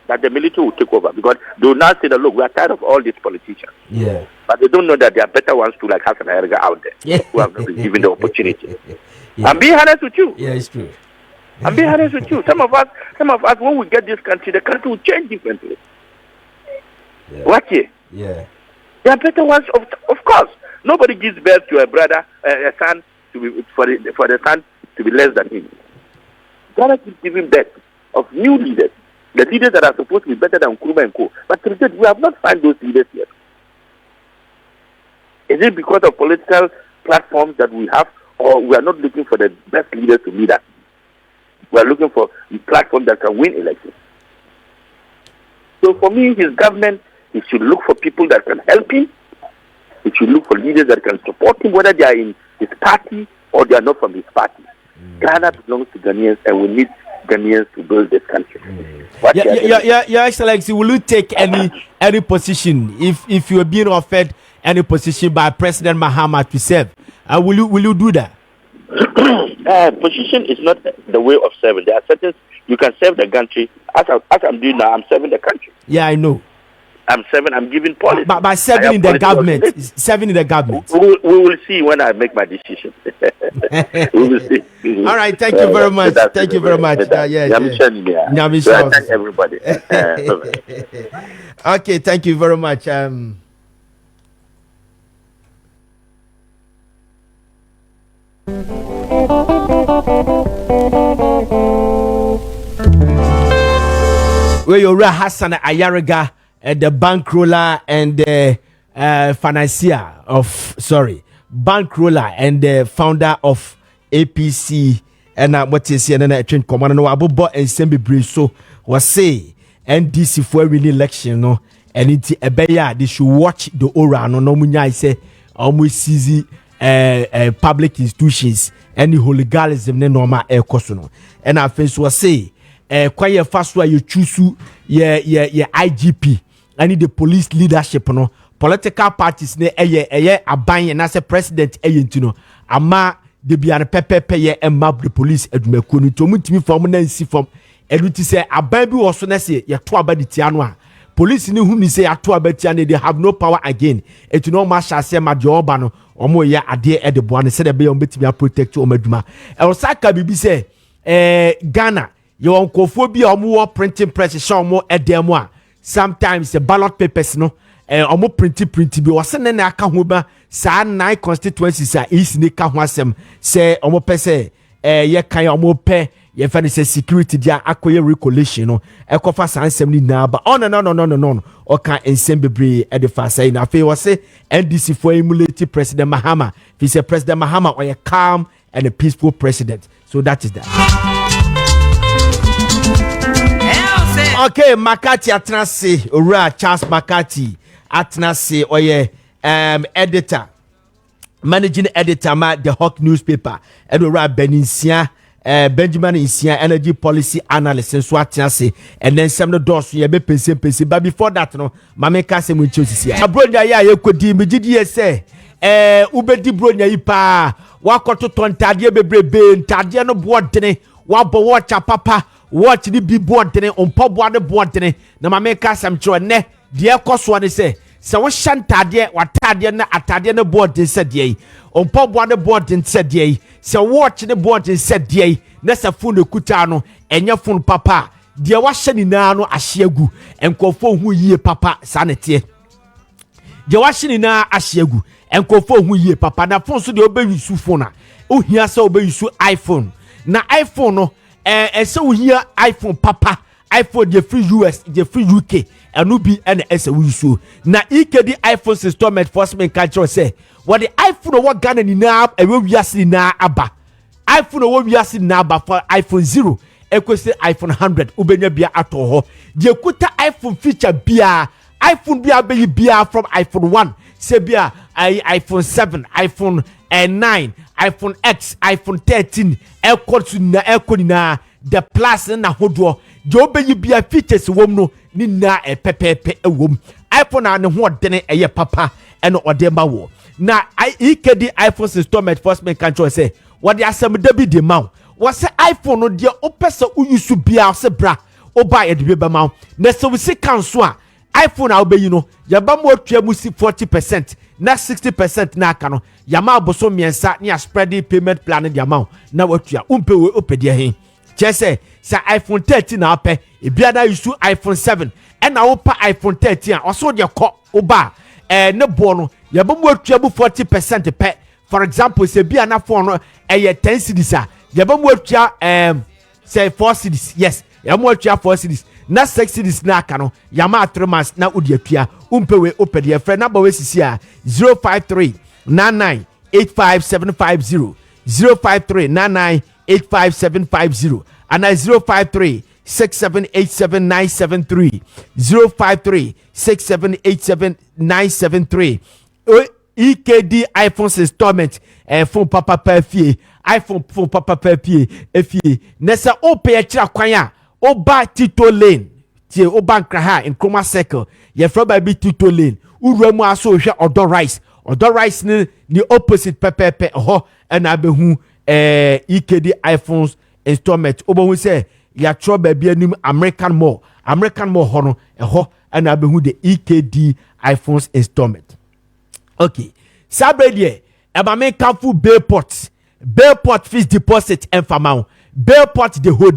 that the military will take over because they will now say that, look, we are tired of all these politicians. Yeah. But they don't know that there are better ones too, like Hassan Ayariga out there, who have not been given the opportunity. Yeah. I'm being honest with you. Yeah, it's true. I'm being honest with you. Some of us, when we get this country, the country will change differently. Yeah. What here? Yeah. There are better ones, of course. Nobody gives birth to a brother, a son, to be for the son to be less than him. God is giving birth of new leaders, the leaders that are supposed to be better than Nkrumah and Co. But today, we have not found those leaders yet. Is it because of political platforms that we have, or we are not looking for the best leaders to lead us? We are looking for a platform that can win elections. So for me, his government, he should look for people that can help him. He should look for leaders that can support him, whether they are in his party or they are not from his party. Ghana belongs to Ghanaians, and we need Ghanaians to build this country. Your Excellency, will you take any position if you are being offered any position by President Mahama to serve? Will you do that? Position is not the way of serving. There are certain you can serve the country as I'm doing now. I'm serving the country. Yeah, I know. I'm giving policy. But by serving in the government, serving in the government. We will see when I make my decision. We will see. All right, thank you very much. Thank you very much. So thank everybody. Okay, thank you very much. Where you're Hassan Ayariga, the bankroller and the financier of bankroller and the founder of APC and what is here and I train commander no abobo and sembe so was say NDC for winning election no and it's a beya they should watch the aura no munya say almost seize public institutions and the hooliganism ne normal air kosono and I think was say quite fast where you choose your IGP and the police leadership no political parties ne aban na say president no ama de bia ne pepepe ye map the police adumako no to mutimi form na nsi form eduti say aban bi wo so na say ye to aba de tia no a police ni hu ni say ato aba tia ne they have no power again etu no ma sha say ma de oba no omo ye ade e de boa ne say de be betimi protect o maduma e wo saka bibi say Ghana ye won kofo bi omo wo printing press sha omo edem a sometimes the ballot papers no omo printi bi wose ne na aka ho ba saa 9 constituencies a is ne ka ho asem say omo pese ye kan omo pe ye fa say security dia akoye recollection no ekofa sansem ni na ba no o kan ensem bebre e de fa say na fe wo say NDC for emulate President Mahama fi say President Mahama or a calm and a peaceful president. So that is that. Okay, Maakye Atnase Ora Charles Maakye Atnase oye editor, managing editor ma the Hawk newspaper and Ora Benjamin Insia energy policy analyst so Atnase and then some of those ye be pense but before that no mameka se mu choose here abronya ya ye kodi megidi say ubedi bronya yi pa wakoto tontade bebrebe ntade no boodene wabo watch papa watch the big board dene on pop board board dene na mameka sam chro ne de ekoso ne se wo shantade watade na atade na board den se de on pop board den se de se watch the board den se de na se phone kuta no enye phone papa de wa hye na no ahyeagu enkofo hu yie papa sanete de wa hye na ahyeagu enkofo hu yie papa na phone so de obeyisu phone a ohia se obeyisu iPhone na iPhone no so here iPhone papa iPhone the free US the free UK and no be and we so na EKD iPhone system enforcement culture say what the iPhone what Ghana ni na e we asi na aba iPhone what we asi na aba for iPhone 0 equal iPhone 100 ubenya bia ato ho de kuta iPhone feature bia iPhone bia be bia from iPhone 1 say bia iPhone 7 iPhone 9 iPhone X iPhone 13 ekoni na the plus na hodo de obeyi bia features wom no ni na pepepe ewom iPhone na ne ho dene eye papa eno odemba wo na EKD iPhone system enforcement control say what the asem dabi de maw what say iPhone no de opesa uyusu bia se bra oba e de be maw na so we see kanso a iPhone a obeyi no yaba mo atwa mu si 40% na 60% na aka no yama aboso miensa ni a spread payment plan de amount na watua umpe we opede he chese sa iPhone 13 na ape e bia na use iPhone 7 e na wo pa iPhone 13 a oso de ko oba ne bo no yaba mo atua bu 40% pe for example se bia na phone no e 10 cedis a yaba mo atua say 4 cedis yes yaba mo atua 4 cedis na 6 cedis na aka no yama 3 months na odi atua umpe we opede friend number we sisi a 053 998575 053 998575 and 053 6787973 053 6787973 EKD iPhone installment phone papa pafie iPhone phone papa pafie efie nessa ope e kira kwan a oba Tito Lane tie oba nkra in Chroma Circle ye from by Tito Lane uremu aso hwe odo rice ni opposite pepepe ho and abehu EKD iPhones installment obo say ya tro ba bia nim American Mall ho no ho and abehu the EKD iPhones installment. Okay, Sabrede eba me kanfu Bellport fixed deposit and famau Bellport the whole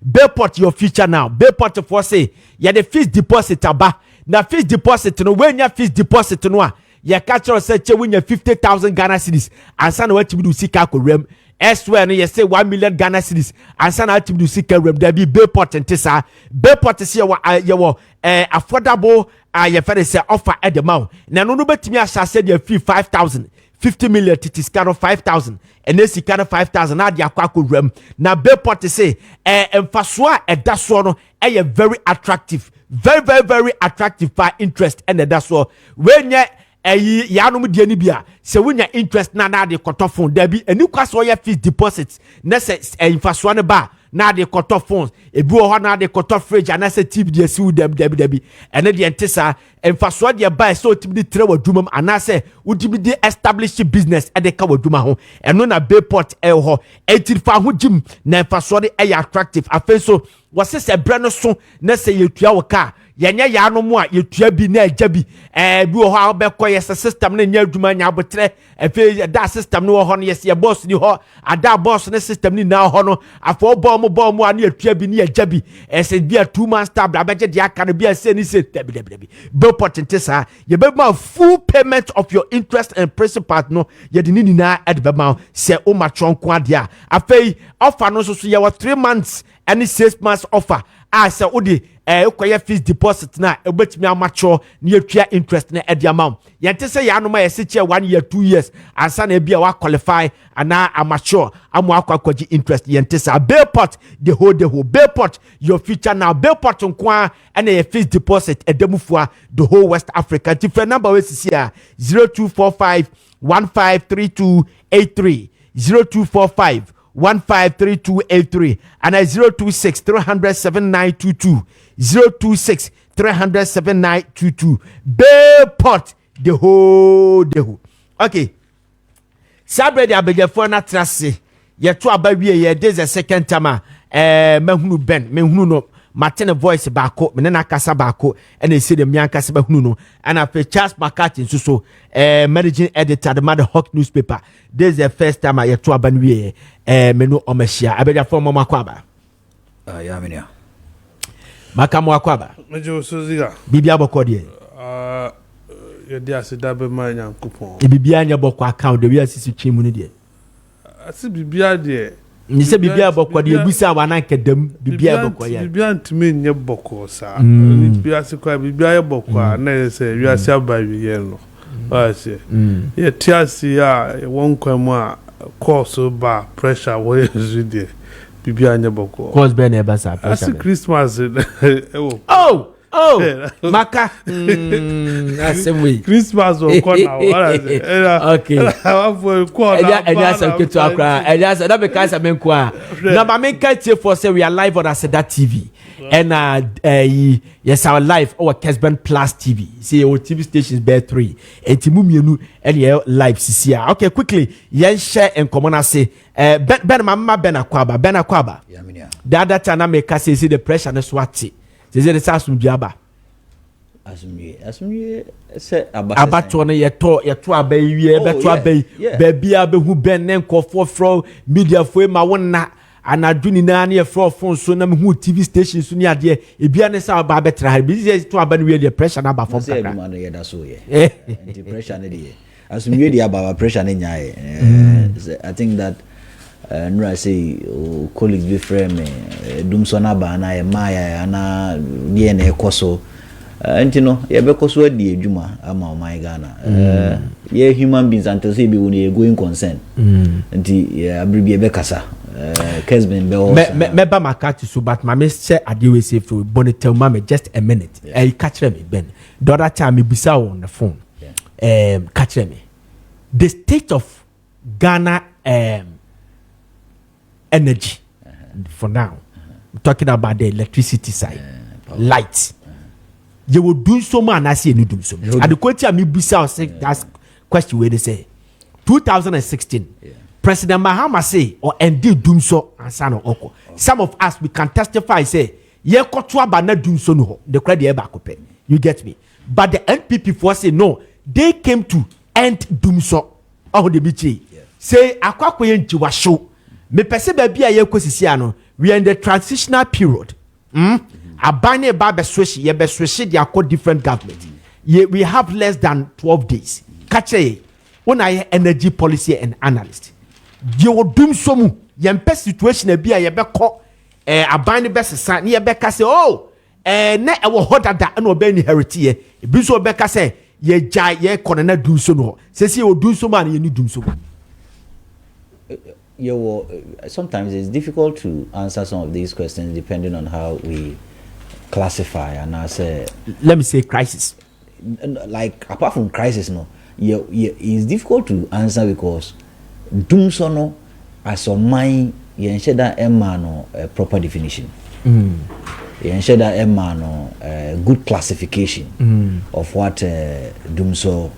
Bellport your future now Bellport for say ya the fixed deposit aba na fixed deposit no when ya fixed deposit no a ya catch us say che when ya 50,000 Ghana cedis ansa na wati do sika ko rem elsewhere no you say 1 million Ghana cedis ansa na wati do sika rem da bi Bellport ntisa Bellport say ya wo affordable ya fere say offer at the mount na no betimi asha say ya free 5,000 50 million titis kind 5,000 and then si kind 5,000 na dia kwako rem na Bellport say emfaso a daso no very attractive very attractive for interest and that's so when yanum die ni bia se wonya interest na de phone da bi eni kwaso ya fixed deposits na se emfaso ne ba na de phones ebi wo ho na de fridge na se tv de si wo dabi ene de ntesa emfaso de ba so tibidi tre wadumam ana se wotibidi establish business e de ka waduma ho eno na Bellport ho etirifa ho jim na emfaso de attractive afenso wose se bre no so na se yetua wo ka yenya ya no mu a yetua bi na agya bi bi wo ho a obekọ yes system na nya adwuma nya abotre efe da system no ho no yes ye boss ni ho ada boss ne system ni na ho no afọ bọ mu a na yetua bi na agya bi ese bi a 2 months tab abeje de aka no bi a se ni se debi Bellport ntesa ye be ma full payment of your interest and principal no ye de ni na edbema se o ma tronko ade a afei offer no so ye 3 months any 6 months offer say odi ukoye fixed deposit na ebetimi amacho na yetua interest na edi amount yente say ya no ma yesi che 1 year 2 years ansa na bia wa qualify ana amacho amu akwaji interest yente say Bellport the whole Bellport your future now Bellport nkwa na ye fixed deposit edemufua the whole West Africa different number we sisi 0245 153283 0245 153283 and 026 300 026 300 7922 Bellport the whole okay sabre the abegefo na trase ye to abawie ye this the second time mahunu ben mahunu no Martin voice baako me na kasa baako and say dem yan kasa bahunu no and after Charles Maakye so managing editor the Mother Hawk newspaper this is the first time I to abanwie me no omashia abeja for mama kwaba ya menia makamo akwaba mejo so ziga bibia boko de ye dia se da be ma nyankopon bibia nya boko account de wi asisi twemu ne de asi bibia de ni se bibia boko de ebusa wa na kedam bibia boko ya bibia ntime nye boko sa ni bibia se kwa bibia ye boko na se wi asi abawi ye no wa se ye tiasi ya won kwamu a course ba pressure wo yesu de bibia nye boko course be na ba sa pressure asi Christmas maka asemwe Christmas o kona okay eja sa ketu akra eja sa da be kan sa menko a na ba menka tie for say we are live on Aseda TV and yes our live our Kessben Plus TV see our TV stations bear 3 entimu mienu and live sisia okay quickly yen share en common say ben mama ben akwaba ya menia the other time na make say the pressure na swati ze sa asumduaba asumye se abato no yeto abayi beto abayi ba bia behu ben ne nkofo fro media fo ma wona anaduni na na fro phone so na mehu TV station so ni ade e bia ne sa ba betra ha bi ze to aba no we the pressure na ba form kakra se no ye da so ye the pressure ne dey asumye dey aba pressure ne nyae I think that no I say colleagues be frame dum so na ba na e maya na die na ekoso ntino ye be koso adi adwuma ama o my Ghana ye human beings until say be when you going concern nti abribi be kasa Kessben be o me ba Maakye so but ma me say ade we say for bonitel ma me just a minute catch me ben the other time me bisa on the phone catch me the state of Ghana energy for now. I'm talking about the electricity side, light. You will do so man I see you do so. And the question me bisa say that question where they say 2016 President Mahama say or indeed doom so and son oko. Some of us we can testify say ye kotwa ba na doom so no the credit e ba kope. You get me? But the NPP for say no, they came to end doom so. Oh the bichi. Say akwakoye ntiwa show. Me pese ba bia ye kosisi ano we are in the transitional period. Abane ba be switch ye be switch the accord different government. We have less than 12 days. Kache una ye energy policy and analyst. You will doom so mu ye mpe situation e bia ye be ko abane be sesa ne ye be ka say oh na e wo hodada na oba ni herity e bi so be ka say ye jai ye konana doom so no. Say say o doom so man ye ni doom so. Sometimes it's difficult to answer some of these questions depending on how we classify and I say let me say crisis. Like apart from crisis no it's difficult to answer because doom so no as a mind you ensure that no proper definition. You ensure that no good classification of what doom so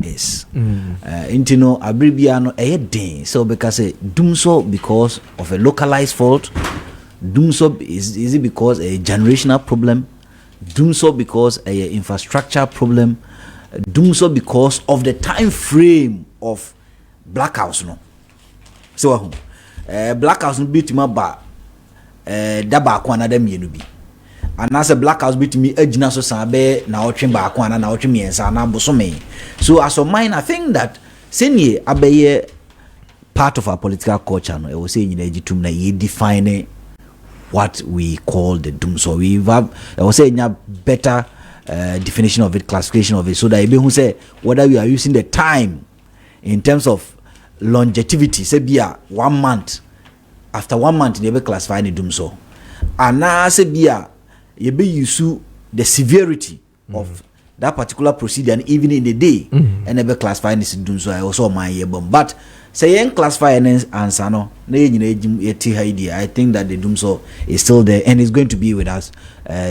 is. Intino abribiano din so because doom so because of a localized fault. Doom so is it because a generational problem? Doom so because a infrastructure problem. Doom so because of the time frame of Black House no. So Black House no beat me ba daba ko another mienu bi. And as a Black House beat me ejina so san be na otwe ba ko na otwe miensa na bosome. So as of mine I think that senior abeye part of our political culture no I was saying in ejitum na ye define what we call the doom so we have I was saying a better definition of it, classification of it, so that who say whether we are using the time in terms of longevity, say be 1 month, after 1 month they be classify the doom so, and now say be you be use the severity of that particular procedure and even in the day and never classify this doom so I also my year but say yen classify and answer no I think that the doom so is still there and is going to be with us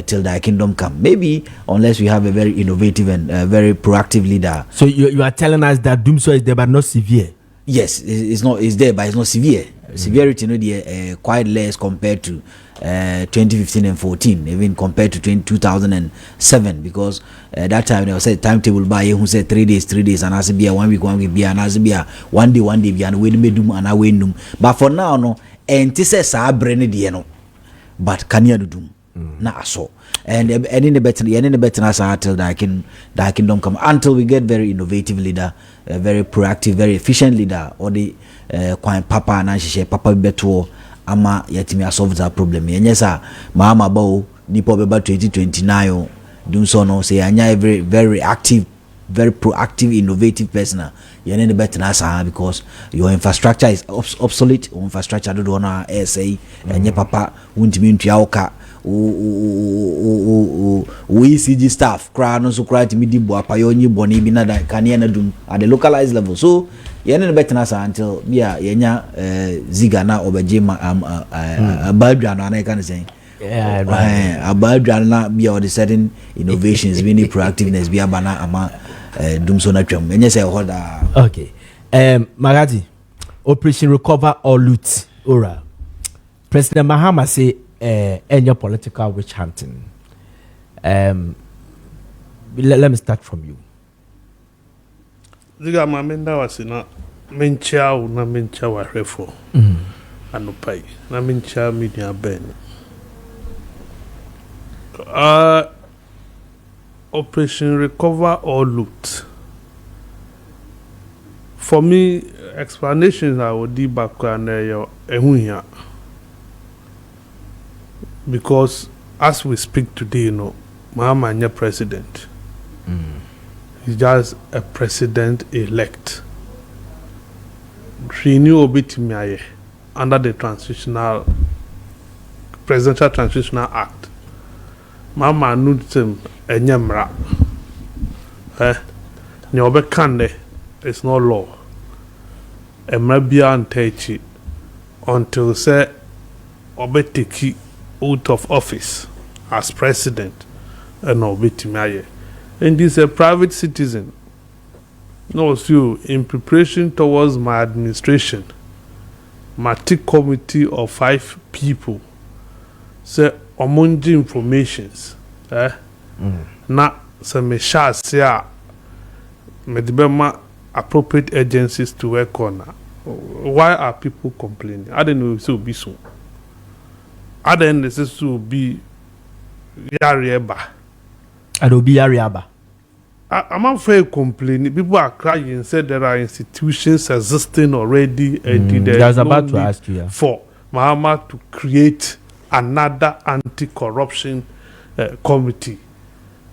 till the kingdom come, maybe unless we have a very innovative and very proactive leader. So you are telling us that doom so is there but not severe? Yes, it's not, it's there but it's not severe. Severity no dey quite less compared to 2015 and 14, even compared to 2007, because that time there was a timetable by who said 3 days and as be a 1 week be and as be a 1 day be and we medum and away num. But for now no enti sa brene de no, but can you do na so and any better until that I can don't come until we get very innovative leader, very proactive, very efficient leader, or the papa na shishe papa beto ama yetimi solve that problem yenye sa mama bawo nipo beba 2029 dum so no say anya very very active, very proactive, innovative person yene ne better na sa because your infrastructure is obsolete. Infrastructure do na say enye papa wuntimi ntua oka we CG staff cry no so cry to me di bo apayonyi boni bi na da kan na dum at the localized level. So yene ne better na sa until bia yenya Ziega na obejema abadwa no na kan say abadwa na bia or the certain innovations we need proactiveness bia bana ama dum so na twam enye say hold. Okay, Magati, Operation Recover or Loot ora President Mahama say any political witch hunting. Let me start from you. Ziega mamenda wasina mencha na mencha wa refo anopai na mencha media ben Operation Recover or Loot. For me, explanations I would do back and here. Because as we speak today, you know, Mahama is president. He's just a president-elect. Renew obitimiaye under the Presidential Transitional Act. Mahama nutsem enyemra. Nyobe kande is no law. Emra bia antechi until say obeteki out of office as president and obitimiaye. And this is a private citizen. No, so in preparation towards my administration, my committee of 5 people say among the informations na se me sha say me debema appropriate agencies to work on. Why are people complaining? I don't know if it will be so. I don't know if it will be Yarieba. I don't be Yariaba. I'm afraid complaining. People are crying, said there are institutions existing already. I was about to ask you for Mahama to create another anti-corruption committee.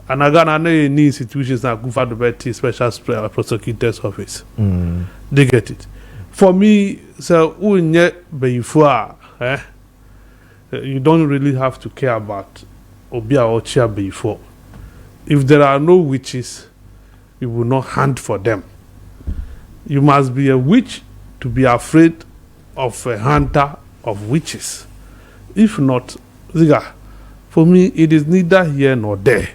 And again, I know any institutions that go for the better special prosecutor's office. They get it. For me, so before, you don't really have to care about Obia or Chia before. If there are no witches, you will not hunt for them. You must be a witch to be afraid of a hunter of witches. If not, Ziega, for me, it is neither here nor there.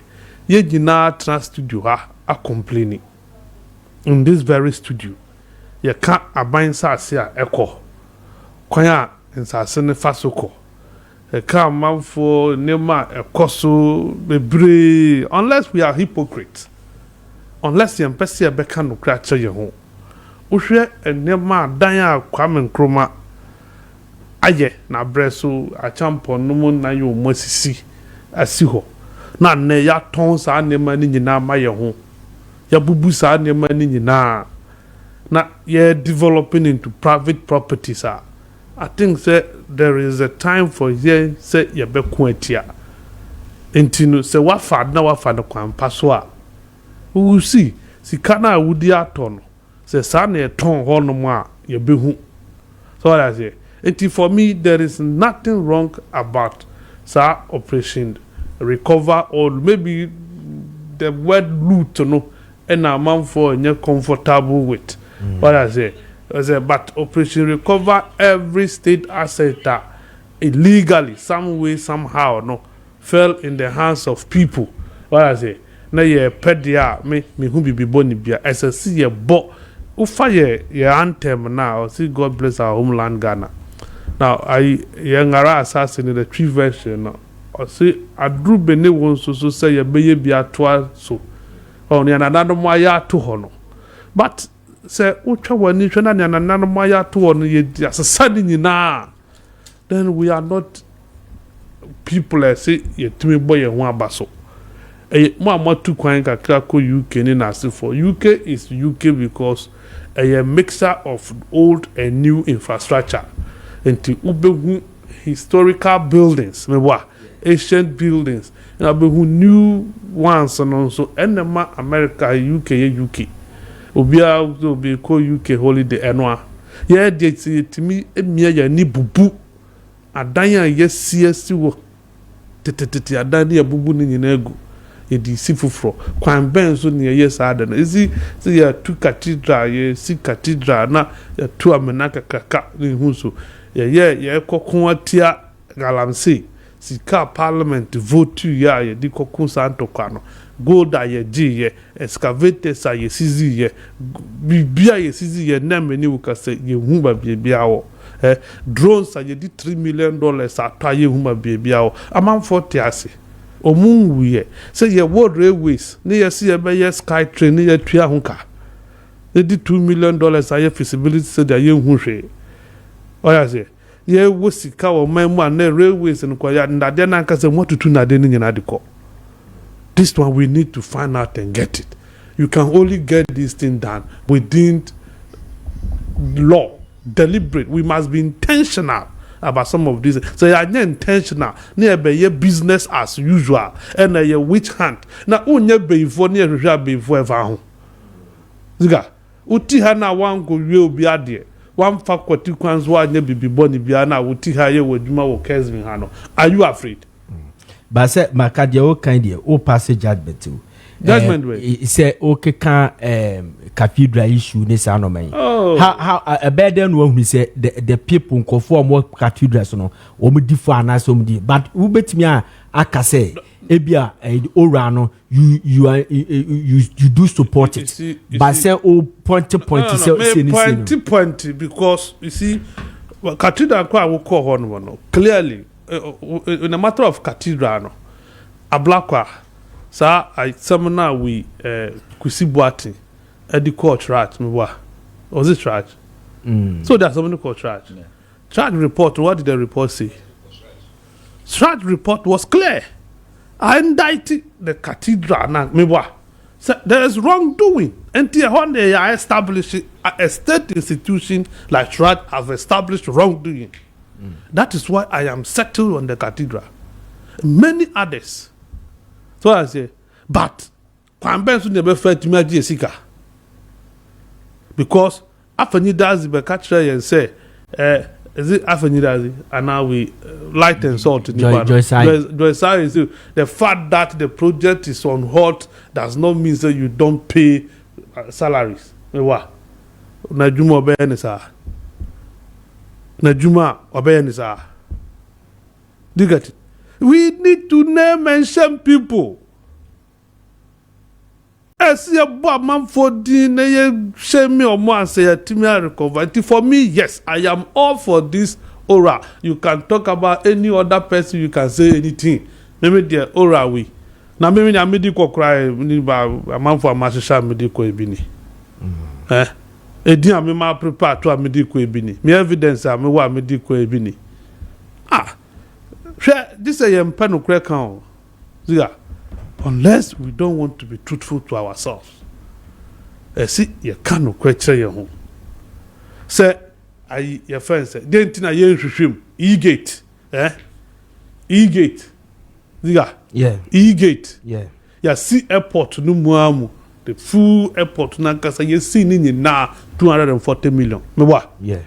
Ye jina trans studio are complaining. In this very studio, you can't abide sa echo. Kwaya in sa sene fasoko. a calm man for nema a koso bebre unless we are hypocrites. Unless you empesi a beka no kracha ye ho. Uhwe nema dan Kwame Nkrumah aye na breso a champion no mo na yo mosisi asi ho. Na ne ya ton sa nema ni nyina ma ye ho. Ya bubu sa nema ni nyina. Na ye developing into private properties are. I think say there is a time for ye say ye be kwetia. Intinu say wafa na wafa no kwampa so a. We will see. Sikana wudi aton. Say sa na ton ho no mo a ye be hu. So what I say. Enti for me there is nothing wrong about sa operation recover or maybe the word loot no and a man for you're comfortable with. What I say. But operation recover every state asset that illegally, some way, somehow, no, fell in the hands of people. What I say, na ye pedia me who be born bia. As I see ye bo, ufa ye anthem now. See God bless our homeland Ghana. Now I yangara assassin in the tree version. Now I see I drew bene one so say ye be ye bia twa so. Oh, ni another mo ya to hono, but. Say ucha wani chana ni anana maya to on ye asasani nyina then we are not people that say ye timi boy ye ho abaso mo amatu kwan kakra ko UK ni na se for UK is UK because a mixture of old and new infrastructure enti ubehu historical buildings mewa ancient buildings and abehu new ones and also enema America UK obi ko UK holiday enwa ye de timi emia ya ni bubu adan ya yesi wo tetete adan ya bubu ni nyina egu ye di sifufro kwan ben so ne yes adan ezi se ya tu cathedral ye si cathedral na ya tu amena kakaka ni huso ye kokon atia galamsey sika parliament vote ya ye di kokon santo kwano gold aye ye excavators aye sizi ye bibia ye sizi ye na meni ukase ye humba bibia wo drones aye di $3 million atwa ye humba bibia wo amanfo te ase omunwu ye say ye world railways ne ye see ye be ye sky train ne ye tua honka e di $2 million aye feasibility study aye hu hwe oya say ye wo sika wo manmu an railways no kwa ya ndade na nkase mo tutu na de ni nyina de ko. This one we need to find out and get it. You can only get this thing done within law, deliberate. We must be intentional about some of these. So you are not intentional. Nearby your business as usual, and your witch hunt. Now, only before near before ever. Ziga, uti hana one go real be there. One faculty kwans one ye be born biana uti haye wejuma wo Kessben hano. Are you afraid? But say Maakye o kind there o pass judgment to judgment way say okay can cathedral issue ne sa no man how a burden one say the people conform more cathedrals no o mu differ and so mu but who betimi aka say ebia ora no you do support it but say o point because you see cathedral kwa wo call hon no clearly in a matter of cathedral no ablakwa sa I seminar we kusibuati edi call church me wa was it church so there's something called church church report. What did the report say? Church report was clear. I indicted the cathedral na me wa so there is wrongdoing until one day I established a state institution like church have established wrongdoing. That is why I am settled on the cathedral. Many others. So I say, but Kwamben soon never felt to me Jessica. Because after you does the catcher and say, is it after you does and now we light and salt in the the fact that the project is on hold does not mean that you don't pay salaries. What? Najumo Benesa. Najuma Obeyanisa. Do you get it? We need to name and shame people. As a man for dinner, shame me or more and say a timia recover. For me, yes, I am all for this Ora, you can talk about any other person, you can say anything. Maybe the Ora we. Now maybe I medical cry a man for a master medical ebini. Edi ame ma prepare to a medical ebini. Me evidence ame wa medical ebini. This is a pen no crack on. Unless we don't want to be truthful to ourselves. See, you can't question your home. Say, your friend said, "Didn't I hear him? E-gate, E-gate, yeah, E-gate, yeah. You see airport no more. The full airport Nankasa. You see in now 240 million. Me what? Yeah.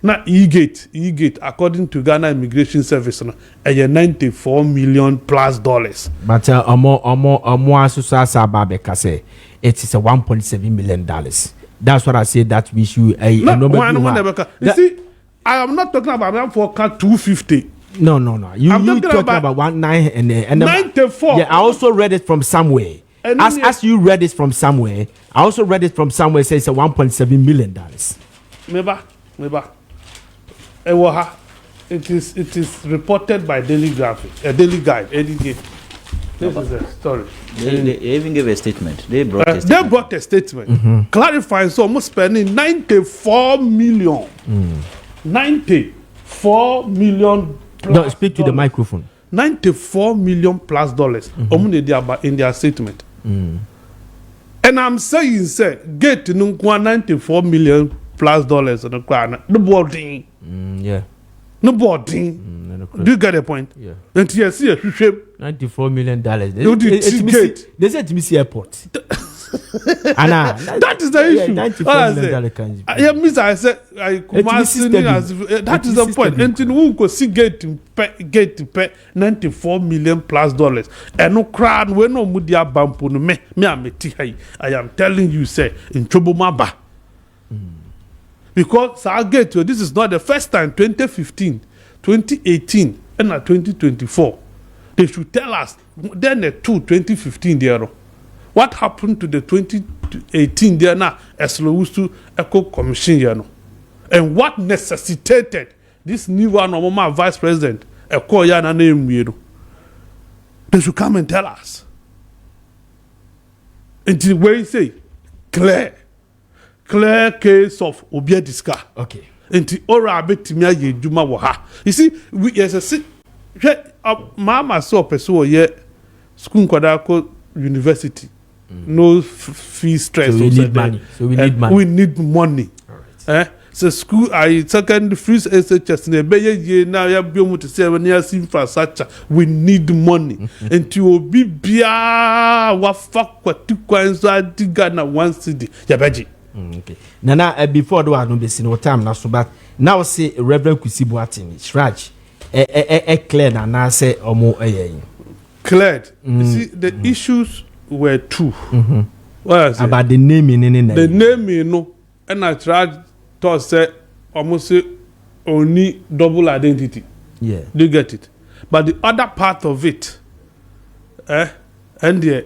Now E-gate, according to Ghana Immigration Service, $94 million plus. But it is a $1.7 million. That's what I say that we should. You see, I am not talking about them for 250. No. You talking about 19 and 94. Yeah, I also read it from somewhere. As you read it from somewhere, I also read it from somewhere. It says a $1.7 million. Maybe. It is reported by Daily Graphic, Daily Guide, ADG. This is the story. They even gave a statement. They brought a statement. Clarifying, so almost spending 94 million. 94 million plus. No, speak to the microphone. 94 million plus dollars. In their statement. And I'm saying, get to 94 million plus dollars on the ground. Nobody. Yeah. Nobody. Do you get the point? Yeah. And you see $94 million. They said to me, airport. That is the issue. $94 million. I said, that is the point. And who could see get to pay $94 million plus dollars. And no crowd, we no mudia bampu no me I am telling you, say, in trouble maba. Because this is not the first time. 2015, 2018, and 2024. They should tell us. Then the 2015 there. What happened to the 2018 there now? As to Eco Commission here, and what necessitated this new one of my vice president? Eco Yana name. They should come and tell us. Until we say clear case of Obiadiska. Okay. Until Ora Betimia Juma Waha. You see, we as a sit. Mama saw person here, school Kwadako University. No fee stress. So we need money. We need money. All right. So school, second free SHS. Now you have been to 7 years infrastructure. We need money. And to be bia, what fuck what 2 coins are Ghana 1 city. Yabaji. Okay. Nana, before do I know this no time now, so but now say Reverend Kusibuatin, Shraj, clear na say omo cleared. You see, the issues were two. About the naming in the naming, no, and I tried to say almost say only double identity. Yeah, do you get it? But the other part of it, and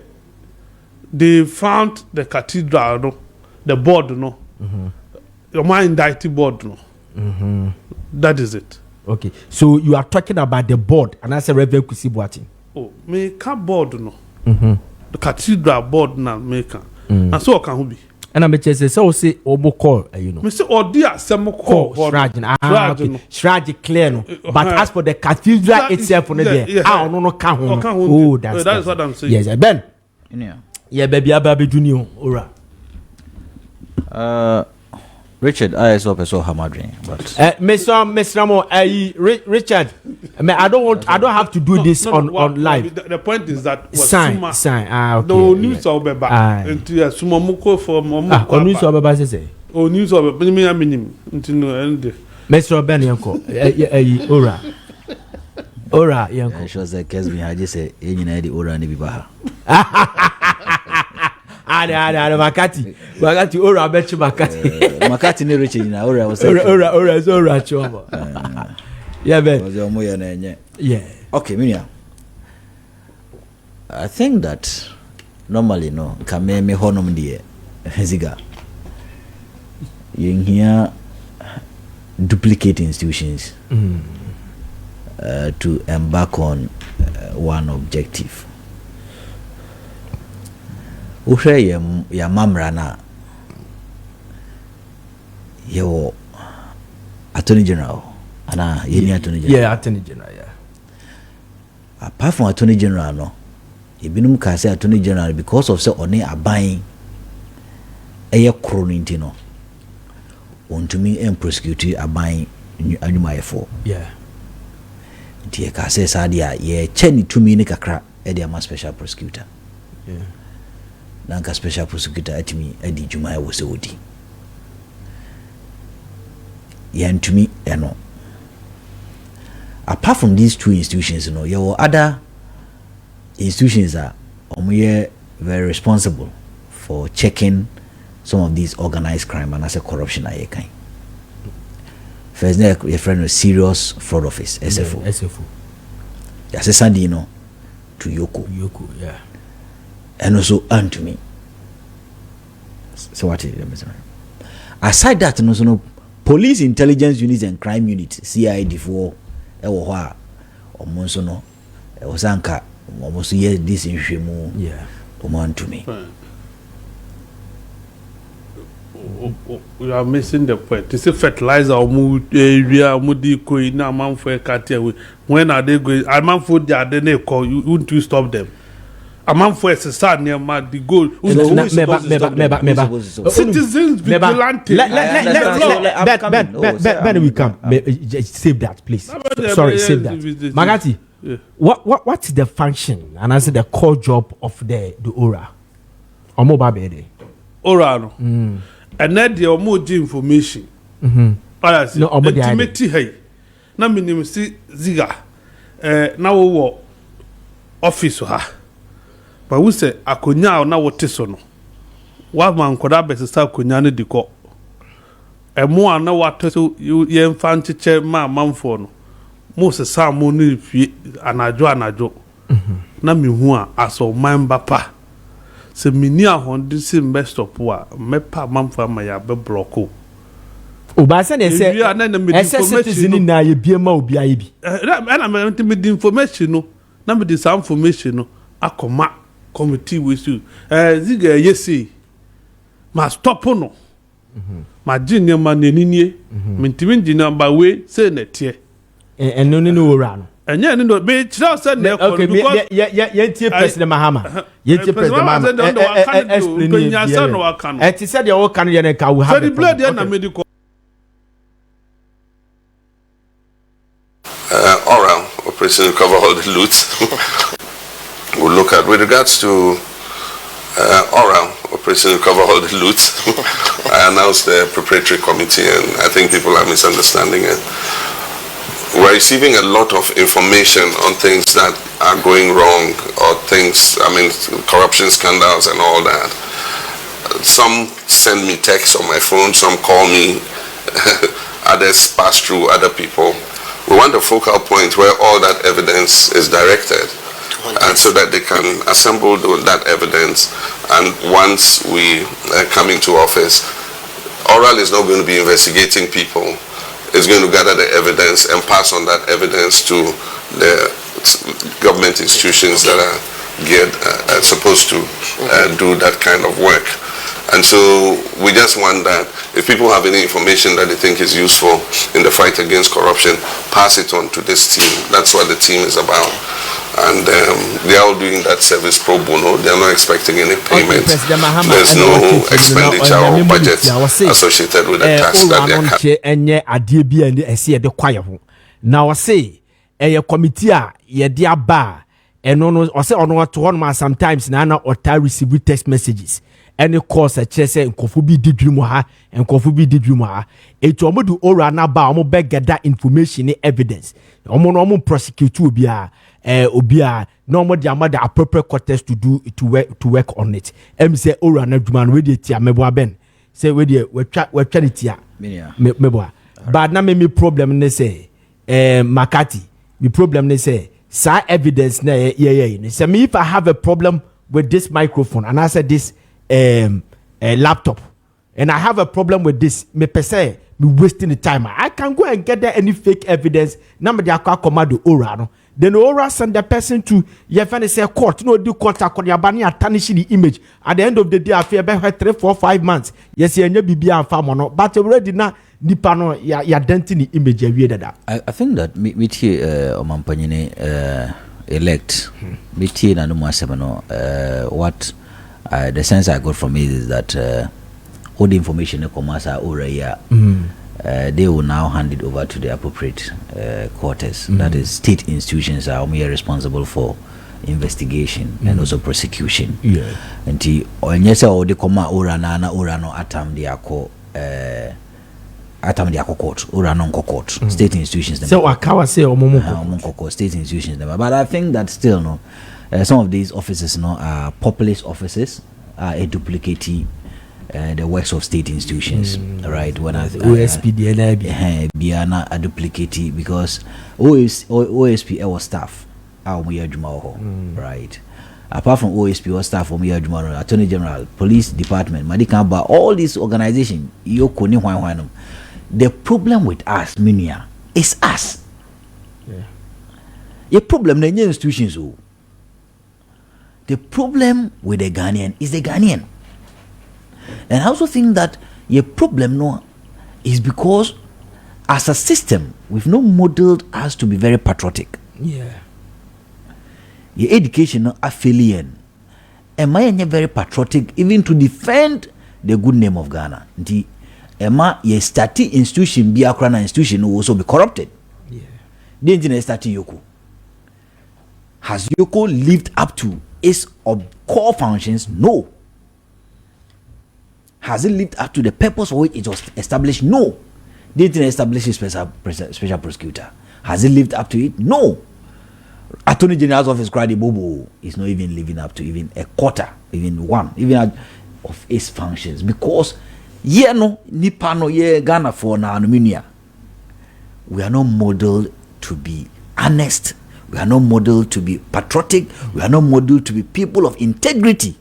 they found the cathedral, no, the board, no, the my indicted board, no. That is it. Okay, so you are talking about the board, and I say Reverend Kusibuatin. Oh, make a board, no. The cathedral board now make and so can who be. And I'm just say obo call, you know. Mr. Oh dear, some call Shraj clear, no. But as for the cathedral itself, no, oh, that's what I'm saying. Yes, Ben. Yeah, baby, Ababi Junior, ora. Richard, I saw person hammering, but Mr. Ramo, Richard, I don't have to do this on live. The point is that sign. Okay. No news of Beba. Into a sumamuko for Momo. News of Beba say. Oh, news of Beba minim. Into no end. Mr. Ben Yanko, Ora, Yanko. I should say Kessben. I just say, you know, the Ora ni bibaha. Makati ora bechi makati. Makati ni Richard na ora was ora choma. Yeah, Ben. Yeah. Okay, Minia. I think that normally no kame me honum die Ziega. You hear duplicate institutions to embark on one objective. Uhre ya mamra na yo Attorney General ana yeni Attorney General. Yeah, Attorney General, yeah. Apart from Attorney General no, ebinum ka say Attorney General because of say oni aban eye kro no nti no. Ontumi prosecute aban anyumayefo. Yeah. Nti ka say sadia ye cheni tumi ni kakra e dey special prosecutor. Yeah. Nanka special prosecutor atimi adi juma wo se wodi. Yantumi eno. Apart from these two institutions, you know, there were other institutions that are very responsible for checking some of these organized crime and as a corruption. First, your friend was Serious Fraud Office, SFO. Yeah, SFO. That's a Sandino to Yoko. Yoko, yeah. And also unto me. So what is it? Aside that, and also police intelligence units and crime units, CID4. Ewo hwa omonso no osanka omoso ye this nhwemu yeah omanto me. We are missing the point. This is fertilizer omu area omu di ko ina amanfo e katia we. When are they going? Amanfo they are they call you want to stop them. Amanfo esesa near ma the goal. Citizens vigilante. Ben we come. Save that, please. Sorry, save that. Magati, what's the function and as the core job of the ORA? Omo babede. ORA no. And then the omo information. No, omo the intimate hey. Na minim si Ziega. Na wo office ha. But we say akonya na wote so no wa man koda besesa akonya ne diko emo ana wate so ye mfa ncheche ma manfo no mo se sa mo ne fie anajo na mehu a aso man bapa se mini ahonde se stop a mepa manfo ma ya be blocko o ba se ne se citizen na ye bia ma obi aye bi na me information no na me some information no akoma committee with you. Ziega yesi ma stop no. Ma jiniya ma neninye. Mintimin jiniya ba we say netie. No ora no. Enye no be chira say na okay because yentie president Mahama. Yentie president Mahama. Explain it. It said your can yen ka we have. So the blood na medical Oral operation to cover all the loot. We'll look at with regards to oral operation to cover all the loot. I announced the preparatory committee, and I think people are misunderstanding it. We're receiving a lot of information on things that are going wrong, or things, corruption scandals and all that. Some send me texts on my phone, some call me, others pass through other people. We want a focal point where all that evidence is directed. And so that they can assemble that evidence, and once we come into office, Oral is not going to be investigating people. It's going to gather the evidence and pass on that evidence to the government institutions that are geared, supposed to do that kind of work. And so we just want that if people have any information that they think is useful in the fight against corruption, pass it on to this team. That's what the team is about. And they are all doing that service pro bono. They are not expecting any payment. There's no expenditure or budget associated with the task that they are. Now I say a committee ye dia bar and no or say on what one sometimes nana or receive text messages. Any course a chese and Kofi did you more and Kofi did you more. It will do all run about more beg that information evidence. Omo prosecute obia no more the appropriate quarters to do to work on it. Say all run man with it ya meboa ben. Say we try it ya meboa. But na me problem ne say Makati. Me problem ne say sa evidence na yeah. Say me if I have a problem with this microphone and I said this laptop and I have a problem with this me per se me wasting the time. I can go and get there any fake evidence. Number they are command the Ora. No? Then Ora send the person to your friend say court. No, do court your banning and tarnish the image. At the end of the day, I fear about 3, 4, 5 months. Yes, you be and farm no, but already now. Nipano ya denting the image that. I think that me omampanyine elect me na no mwasebano what the sense I got from it is that all the information commerce already they will now hand it over to the appropriate quarters. That is state institutions are responsible for investigation and also prosecution. Yeah. And the onyesa all the comma ora no atam they are called atam dia court or non court state institutions so akawa say omo state institutions but I think that still no some of these offices no are populist offices are a duplicate the works of state institutions right when OSP biana a duplicate because OSP our staff our right apart from OSP or staff from Attorney General, Police Department, Madikamba, all these organizations, the problem with us, Minia, is us. The problem the institutions. The problem with the Ghanaian is the Ghanaian. And I also think that the problem no is because as a system, we've not modeled us to be very patriotic. Yeah. Your education affiliate am I very patriotic even to defend the good name of Ghana. The Emma ye stati institution be akrana institution will also be corrupted. Yeah. The engineer stati Yoko. Has Yoko lived up to its core functions? No. Has it lived up to the purpose for which it was established? No. The engineer established a special prosecutor. Has it lived up to it? No. Attorney General's office cried Bobo is not even living up to even a quarter, even one, even of its functions because Ghana for now we are not modeled to be honest, we are not modeled to be patriotic, we are not modeled to be people of integrity.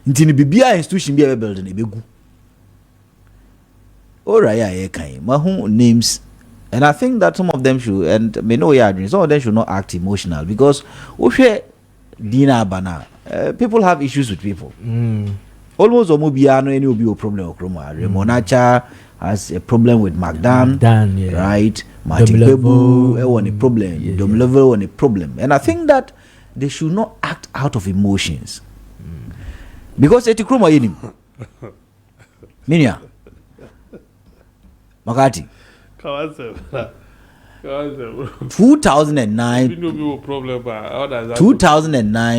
Intini bibia institution be building e begu. Alright, mahu names. And I think that some of them should, and may know some of them should not act emotional because Dina Bana, people have issues with people. Almost Omobiano any will be a problem. Monacha has a problem with Magdan, yeah. Right? Martin Pebu on a problem, Dom level on a problem. And I think that they should not act out of emotions. Because Etikroma Yinim. Minya. Makati. 2009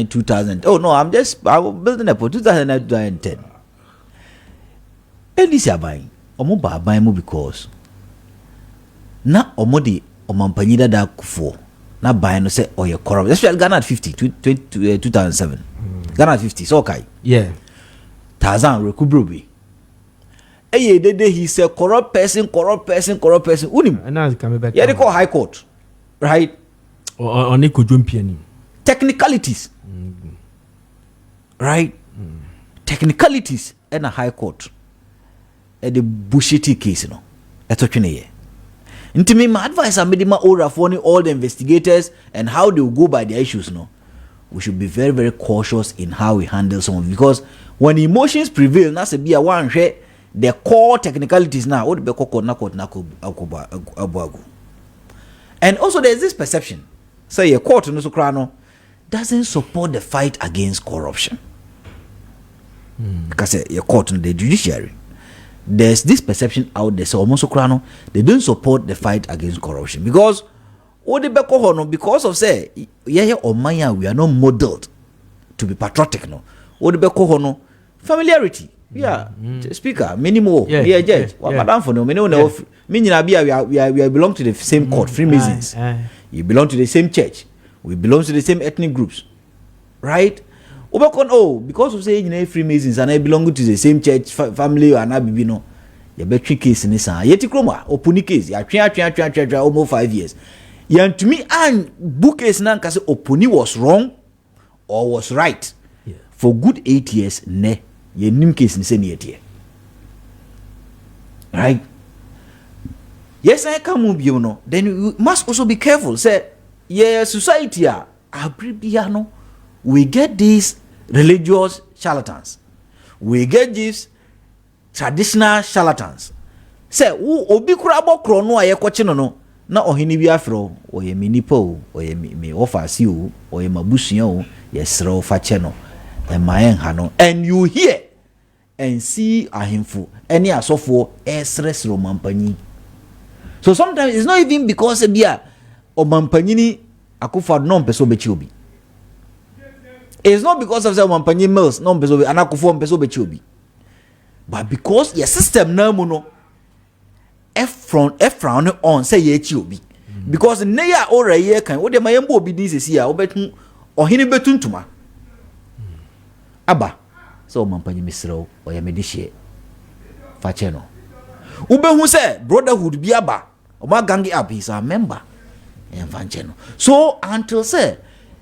2000 oh no I was building a 2009 2010 and this buying buying because na omodi omampanyida da kufo na buying no say oh you corrupt especially Ghana at 50 2007 Ghana at 50 so okay yeah Tarzan Rekubrobi. He's a corrupt person. Unim. Yeah, they call High Court, right? Or technicalities, right? Technicalities and a High Court. The bullshitty case, That's what you need. Into me, my advice I made my order for all the investigators and how they will go by their issues. We should be very, very cautious in how we handle some of it because when emotions prevail, that's a be a one share. The core technicalities now, and also there's this perception, say a court in Sokrano doesn't support the fight against corruption. Because a court in the judiciary, there's this perception out there, so almost Sokrano, they don't support the fight against corruption because because of say or Maya, we are not modeled to be patriotic, familiarity. Yeah, speaker, many more. Yeah, judge. What madam for no, we belong to the same court, Freemasons. You belong to the same church. We belong to the same ethnic groups, right? Because of saying Freemasons and I belong to the same church, family, and I be no. You bet case in this. Yeti Kroma, Opuni case. You are almost 5 years. Yeah, to me, and book case now because Opuni was wrong or was right for good 8 years. Ne. Ye nim case in senior right Yes, I come with you, no. Then you must also be careful. Say, yeah, society, we get these religious charlatans. We get these traditional charlatans. Say, obi kurabo krono aye kwachino no. Na ohini bi afro, oye minipo, oye me ofasi o, oye mabusuya o, yesro facheno. And you hear and see ahimfu any asofo esres romampani. So sometimes it's not even because bia o mampanyini akufa non peso bechi. It's not because of the mampanyini mills non peso be anakufo peso bechi. But because your system na no frown on say ye chi. Because neya ora ye kan wo de mayembo obi din sesi a obetun ohini betuntuma. Aba so mampanyini misro o ya medihie facheno. Ube who say brotherhood be aba. Oma gangi up is a member. So until say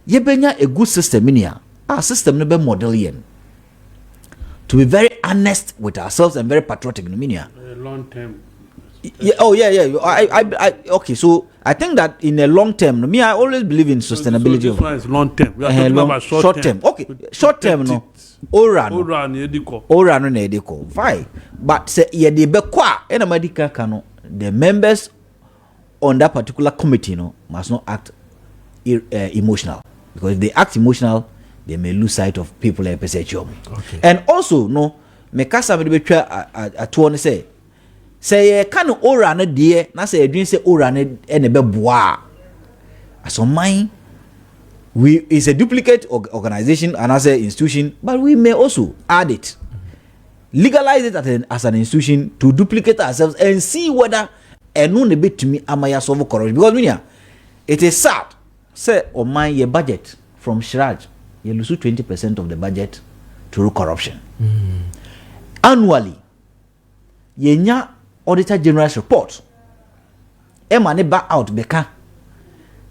ye benya a good system in here, our system no be model yen. To be very honest with ourselves and very patriotic in Minia. Long term. Yeah, oh yeah. I okay. So I think that in a long term, me I always believe in sustainability. So this one is long term. We are talking about short term. Okay, short term no. Ora no ediko. Fine. But say ye de be kwa ena madika kano the members on that particular committee must not act emotional, because if they act emotional they may lose sight of people like PSHM. Okay. And also me kasa me be twa atuo ne say can ora na de na say adwin say ora na ene be boa aso man we is a duplicate organization and as an institution, but we may also add it, legalize it as an institution to duplicate ourselves and see whether a bit to me am I solve corruption. Because it is sad. Say your budget from Shraj, you lose 20% of the budget through corruption. Annually, yenya Auditor General's report. Emane back out beka.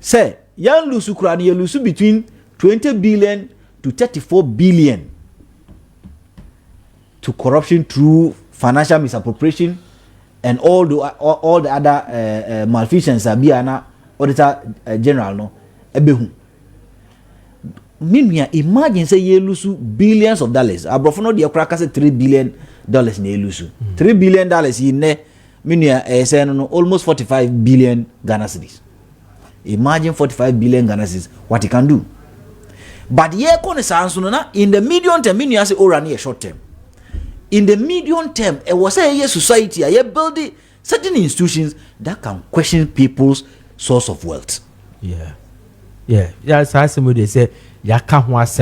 Say yan lose ukrani you lose between 20 billion to 34 billion to corruption through financial misappropriation and all the other malfeasance abiana Auditor General no ebehu. Meanwhile, imagine say you lose billions of dollars. Abrofono de okra say $3 billion na lose. $3 billion in ne meanwhile say no almost 45 billion Ghana cedis. Imagine 45 billion Ghana cedis what he can do. But ye kone sanso na in the medium term meanwhile say ora na short term. In the medium term, it was a society, a building certain institutions that can question people's source of wealth. Yeah. So as somebody say, we must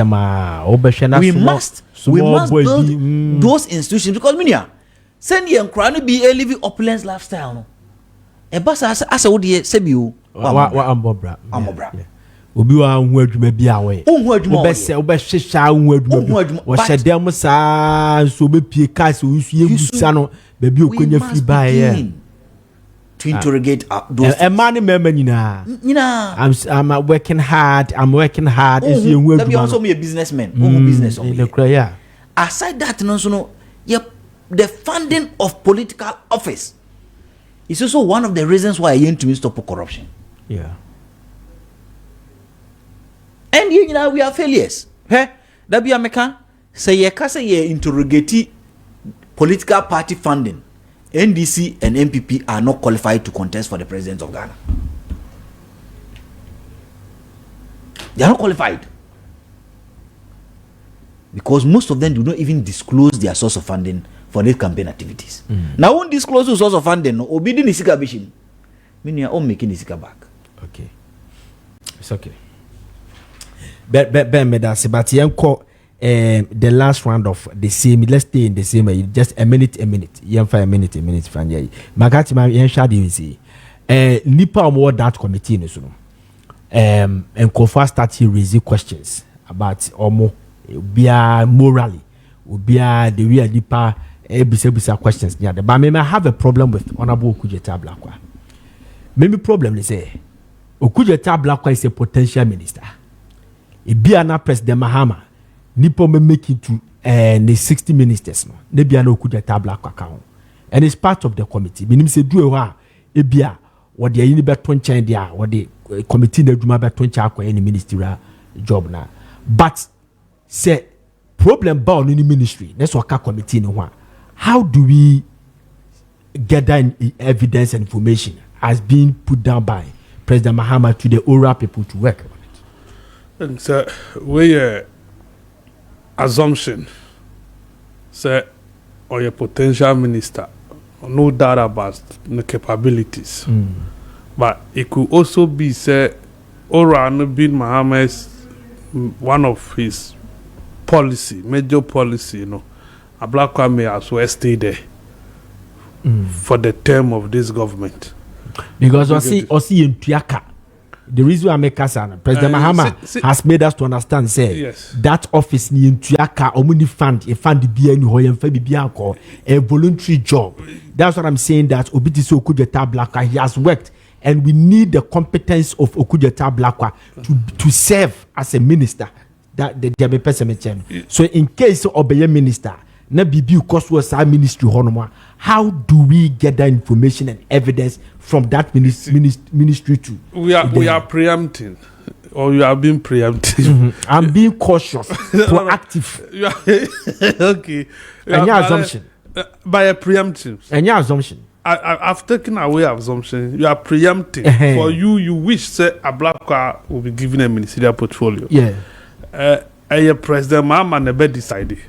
build those institutions because send you and be a living opulence lifestyle. No, a bus as a would say you. Amobra. Obi wa hu adwuma bi awe obesesa hu adwuma wo hyedem saa so be pie case wo su yebusa no ba bi okonya fi ba ye to interrogate those man nyina I'm working hard is you hu adwuma also me a businessman business aside that no the funding of political office is also one of the reasons why I want to stop corruption. And we are failures. That be America. Say ye interrogate political party funding. NDC and MPP are not qualified to contest for the president of Ghana. They are not qualified. Because most of them do not even disclose their source of funding for their campaign activities. Now, won't disclose the source of funding, obedient Nisika Bishim. Meaning you are all making Nisika back. Okay. It's okay. But the last round of the same, let's stay in the same, just a minute. You have 5 minutes, Maakye, you shall see. Nipa more that committee, and Kofi started raising questions about Omo, morally, the real Nipa, bisa questions. Yeah, but I have a problem with Honorable Okudzeto Ablakwa. Maybe problem is Okudzeto Ablakwa is a potential minister. Ibiana President Mahama nipo me make it to the 60 ministers no ne biana Okudzeto Ablakwa ka ho, and it's part of the committee. Meaning say do a ebia wɔde ayi ni bɛto nkyɛn de a wɔde committee na adwuma bɛto nkyɛn akɔyɛ ne ministerial job na but say problem ba ɔno ne ministry na so ɔka committee ne ho a how do we gather evidence and information as being put down by President Mahama to the oral people to work on it? And so we assumption say or your potential minister, no doubt about the capabilities. But it could also be say oral bin Mahama's one of his policy, major policy, a black man may as well stay there for the term of this government. Because I see in Tuyaka, the reason I make President Mahama has made us to understand, say that office in Tuyaka, omuni fund the BN a voluntary job. That's what I'm saying. That Obitiso Okudjeta Blakwa, he has worked, and we need the competence of Okudjeta Blakwa to serve as a minister. That the so in case of a minister, na bibi cost was our ministry honoma. How do we get that information and evidence from that ministry too? We are preempting, or you are being preemptive. I'm being cautious, proactive. Okay. Any assumption? By a preemptive. Any assumption? I've taken away assumption. You are preempting. For you wish say a black car will be given a ministerial portfolio. Yeah. A President Mahama never decided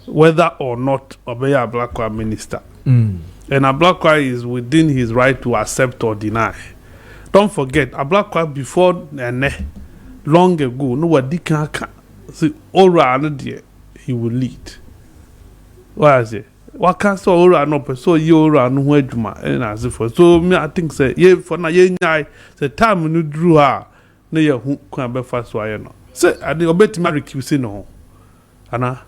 whether or not obey a black car minister. And a black car is within his right to accept or deny. Don't forget, a black car before long ago, no what can see all around there he will lead. What is it? What can so all around so you around where and as if so me I think say yeah for na yeah the time you drew her no you who can be fast why no. Say I dey obey to recuse no. Anna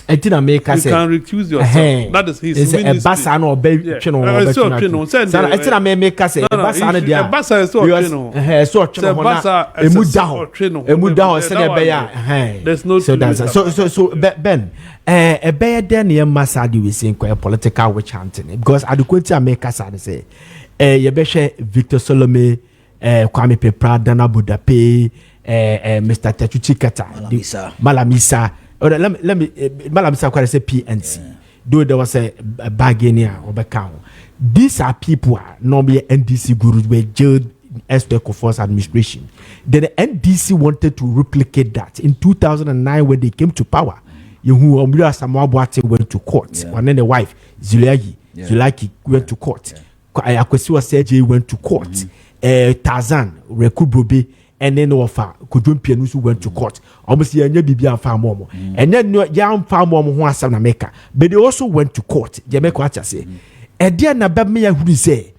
you can recuse yourself. That is his ministry. It's a basa no obey chino. It's a make say basa no dia. Basa so chino. So chino hona. Emuda se na be ya. There's no so Ben e be there na masa di we say political witch hunting because adequate make say ye be hwe Victor Solomon Kwame Pepra Dana Budape Mr. Techuchi Kata Malamisa. Let me Malam Sakwara say PNC. Though there was a bargaining or back. These are people normally NDC gurus were jailed as the Kofi's administration. Then the NDC wanted to replicate that in 2009 when they came to power. Umria Samawati went to court. And then the wife Zulaki went to court. Akwesiwa Sergey went to court. Tarzan Rekubrobe and then offer Kudun Pianusu went to court. Almost a year Bibia farm momo. And then young farm momo who was America. But they also went to court. Jamaica say. And dear Nabamia who say,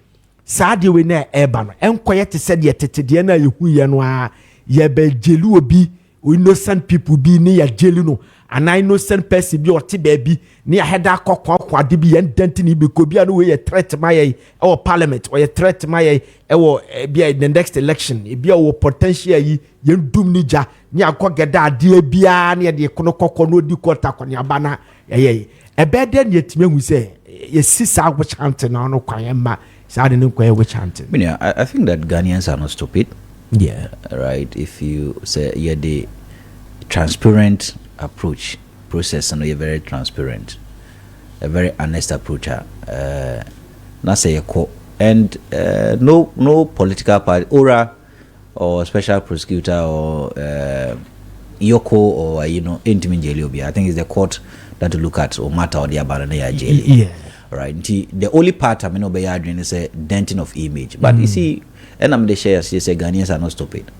Sadi winner Eban, and quiet said yet Diana Yuyanwa, Yebe Jelu be innocent people be near Jeluno. And I innocent person be or baby near Hedda Cock Dibi and Dentini because be a threat to my or parliament or a threat to my or be the next election. It be our potential yen doom nija near Kogada dear Bia near the Konoko no di kota on your banner. A bad then yet me who say, yes, sister witch hunting on no Kwayama, Sadin witch hunting. I think that Ghanaians are not stupid. Yeah. Right. If you say the transparent approach process and you're very transparent, a very honest approach. Not say a co and no political party, ORA or special prosecutor or Yoko or intimate jail. I think it's the court that to look at or matter or the abandoned jail. Yeah. Right. The only part I mean obey is a denting of image. But you see, and I'm the shares say Ghanaians are not stupid.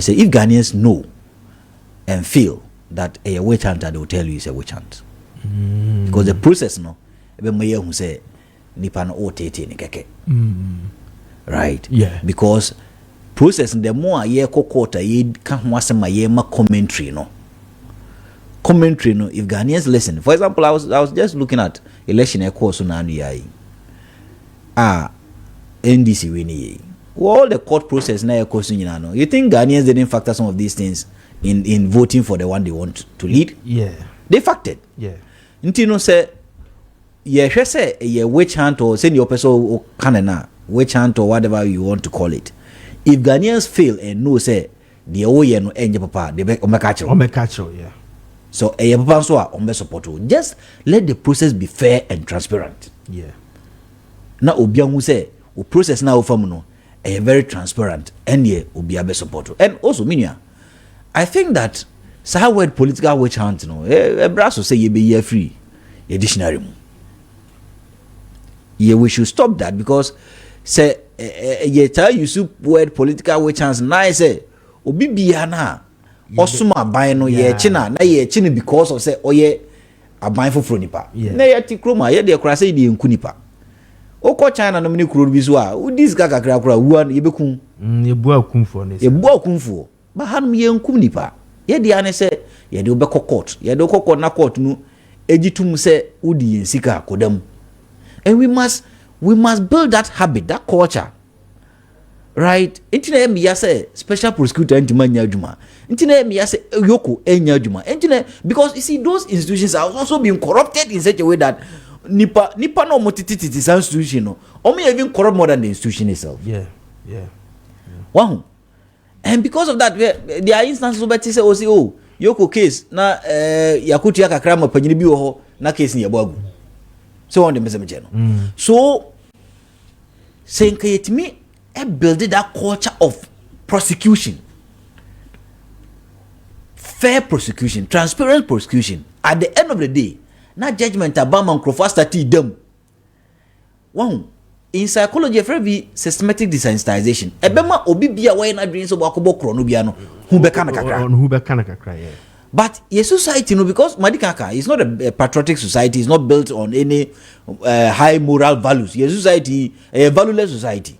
Say if Ghanaians know and feel that a witch hunter, they will tell you it's a witch hunt. Because the process no even me who say nipa no otete ni keke. Right? Yeah. Because process the more ye kokota ye kan ho asema ye ma commentary no. Commentary no if Ghanaians listen. For example, I was just looking at election course na anu yayi. NDC winning. All the court process na course nyina no. You think Ghanaians didn't factor some of these things in voting for the one they want to lead? Yeah. They factored. Yeah. Ntino say ye say ye witch hunt or send your person kanana witch hunt or whatever you want to call it. If Ghanaians fail and know say the oye no enje papa, they be omekacho, yeah. So papa so a support. Just let the process be fair and transparent. Yeah. Na obiangu say o process na ofam no very transparent and ye obi abe support. And also minia, I think that sa word political witch hunt no brasso say ye be year free a dictionary mu. Yeah, we should stop that because say ye tell you soup word political witch hunt na say obi bia na osuma aban no ye china na ye china because of say oye aban foforo nipa. Na ye ti kroma ye de kura say de enku nipa. Oko China no mini kuro bi so a udis kakakra kura wuan ye bekum ye bu akumfo ne ye bu akumfo ba hanum ye nkum nipa ye de ane se ye de obekọ court ye de okọ na court no egitum se udi ensika kodam. And we must build that habit, that culture, right? Intina me say special prosecutor intima nya adwuma intina me say yoko enya adwuma intina because you see those institutions are also being corrupted in such a way that nipa no motititi institution no even corrupt more than the institution itself. Yeah. Wow. And because of that there are instances where say oh yoko case na yakuti akakra ma panyini bi wo ho na case ni yabo agu so on the message no so saying it me build that culture of prosecution, fair prosecution, transparent prosecution. At the end of the day na judgment abama nkrofo start them. Wow. In psychology for be systematic desensitization ebema obi bia wey na dream so wakobo kro no bia no hu beka na kakra yeah. But your society no because Madikaka is not a patriotic society, it's not built on any high moral values. Your society a valueless society.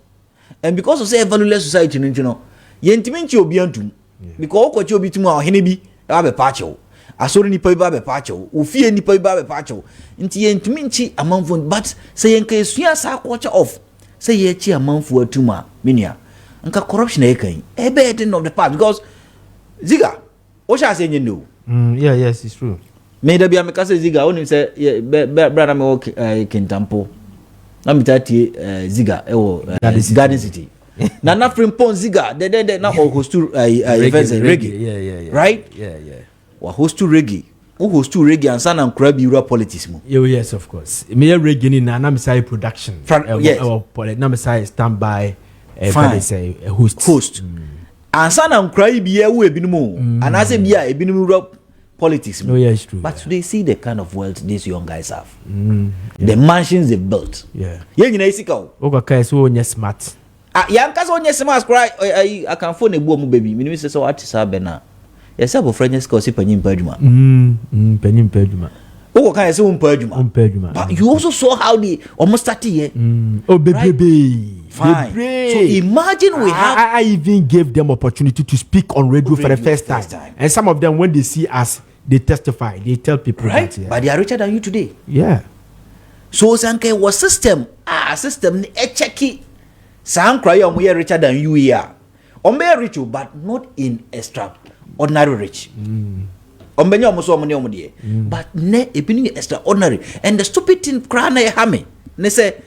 And because of say a valueless society you know yentiminchi obi antum because okochi obi tumu a hene bi ba pacho asori ni pa ba be pacho ofie ni pa ba be pacho nti yentiminchi amanfo but say yenka esua sa culture of say ye chi amanfo atuma minia nka corruption e kan e be end of the past because Ziega Osha say you know. Yes, it's true. Me da bia me kase Ziega woni say brother me work Kentampo. Na me tati Ziega Garden City. Na Frimpong Ziega de na host to events reggae. Yeah. Right? Yeah. Wa host to reggae. Who host to reggae and sana nkra bi ura politics mo. Yes, of course. Me reggae ni na me say production. Yes. Na me say standby say host. Ansa na nkra yi bia wo ebinumu anase bia ebinumu politics. Oh yeah, it's true. But they see the kind of wealth these young guys have. The mansions they built. Yeah. Yen nyina isika o. Oga kai so onye smart. Ya nka so onye smart cry I can phone ebu mu baby. Minimi say so what is abena. Yes abo friends ka o si panyin pa adwuma. Panyin pa adwuma. Oga kai say umpa adwuma. But you also saw how they almost started here. Oh baby. Fine. So imagine we have. I even gave them opportunity to speak on radio for the first time. And some of them, when they see us, they testify. They tell people right? that. Yeah. But they are richer than you today. Yeah. So Sanke was system. System checki. Sankra you are richer than you here. Ombe rich, but not in extraordinary rich. Ombenya almost money omudie. But ne ebini extraordinary. And the stupid thing crana hame. Ne say.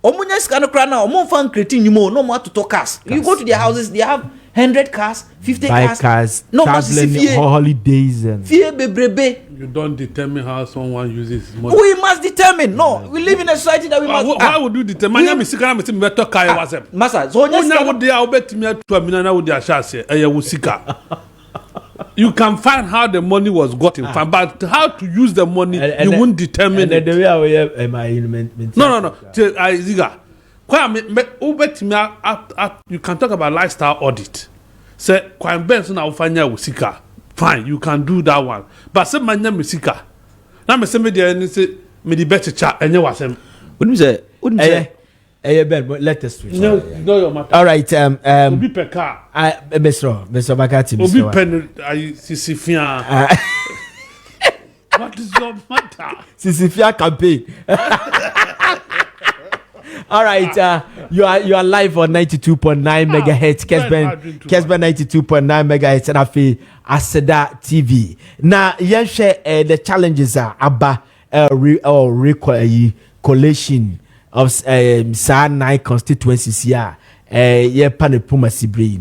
Omunya skano krana omon fan creating nyumo no more to talk cars. You go to their houses, they have 100 cars, 50 cars, no traveling holidays and you don't determine how someone uses money. We must determine. No, we live in a society that we must. Why would you determine? I'm sikana me better kai wasem. Masa, so onya would dey obet me to amina na would dey shase eye wo sika. You can find how the money was gotten from, but how to use the money, you won't determine it. The way I am No. Ziega. You can talk about lifestyle audit. Say, Benson Alfania Usika. Fine, you can do that one. But say, my name is Sika. Now, me say, me the better chat, and you was him. Wouldn't say. Hey Ben, let us switch. No, your matter. All right. Obi per car. Mr. Makati. Obi pen. Sisifia. What is your matter? Sisifia campaign. All right. You are live on 92.9 megahertz. Kessben 92.9 megahertz. And afi Aseda TV. Now, you share the challenges are about collation. of sa 9 constituencies here yeah panepuma sibre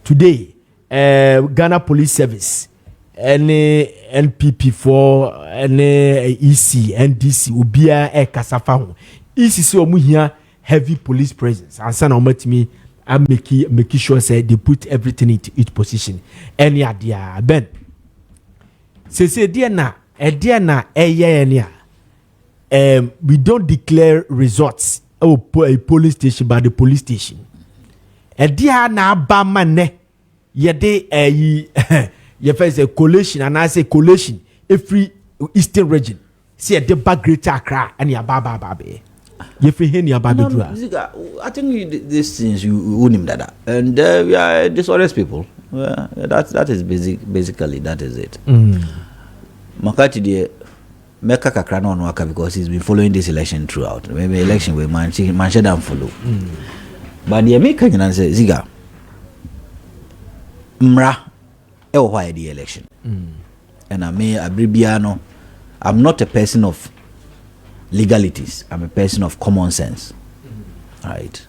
today Ghana Police Service any NPP4 any EC NDC obia kasafa ho EC say omu hia heavy police presence and sana omatimi and make sure say they put everything into its position any idea ben say dear na we don't declare results a police station by the police station dear na ba man ye ye face a collation and I say collation every eastern region see a back greater Accra and ya baba you feel any about the I think these things you own him that and we are dishonest people. That is basically that is it. Makati de Meka kakra no waka because he's been following this election throughout. Maybe election where man should follow. But the American can say Ziega mra why the election. And I may abribiano. I'm not a person of legalities. I'm a person of common sense. Right.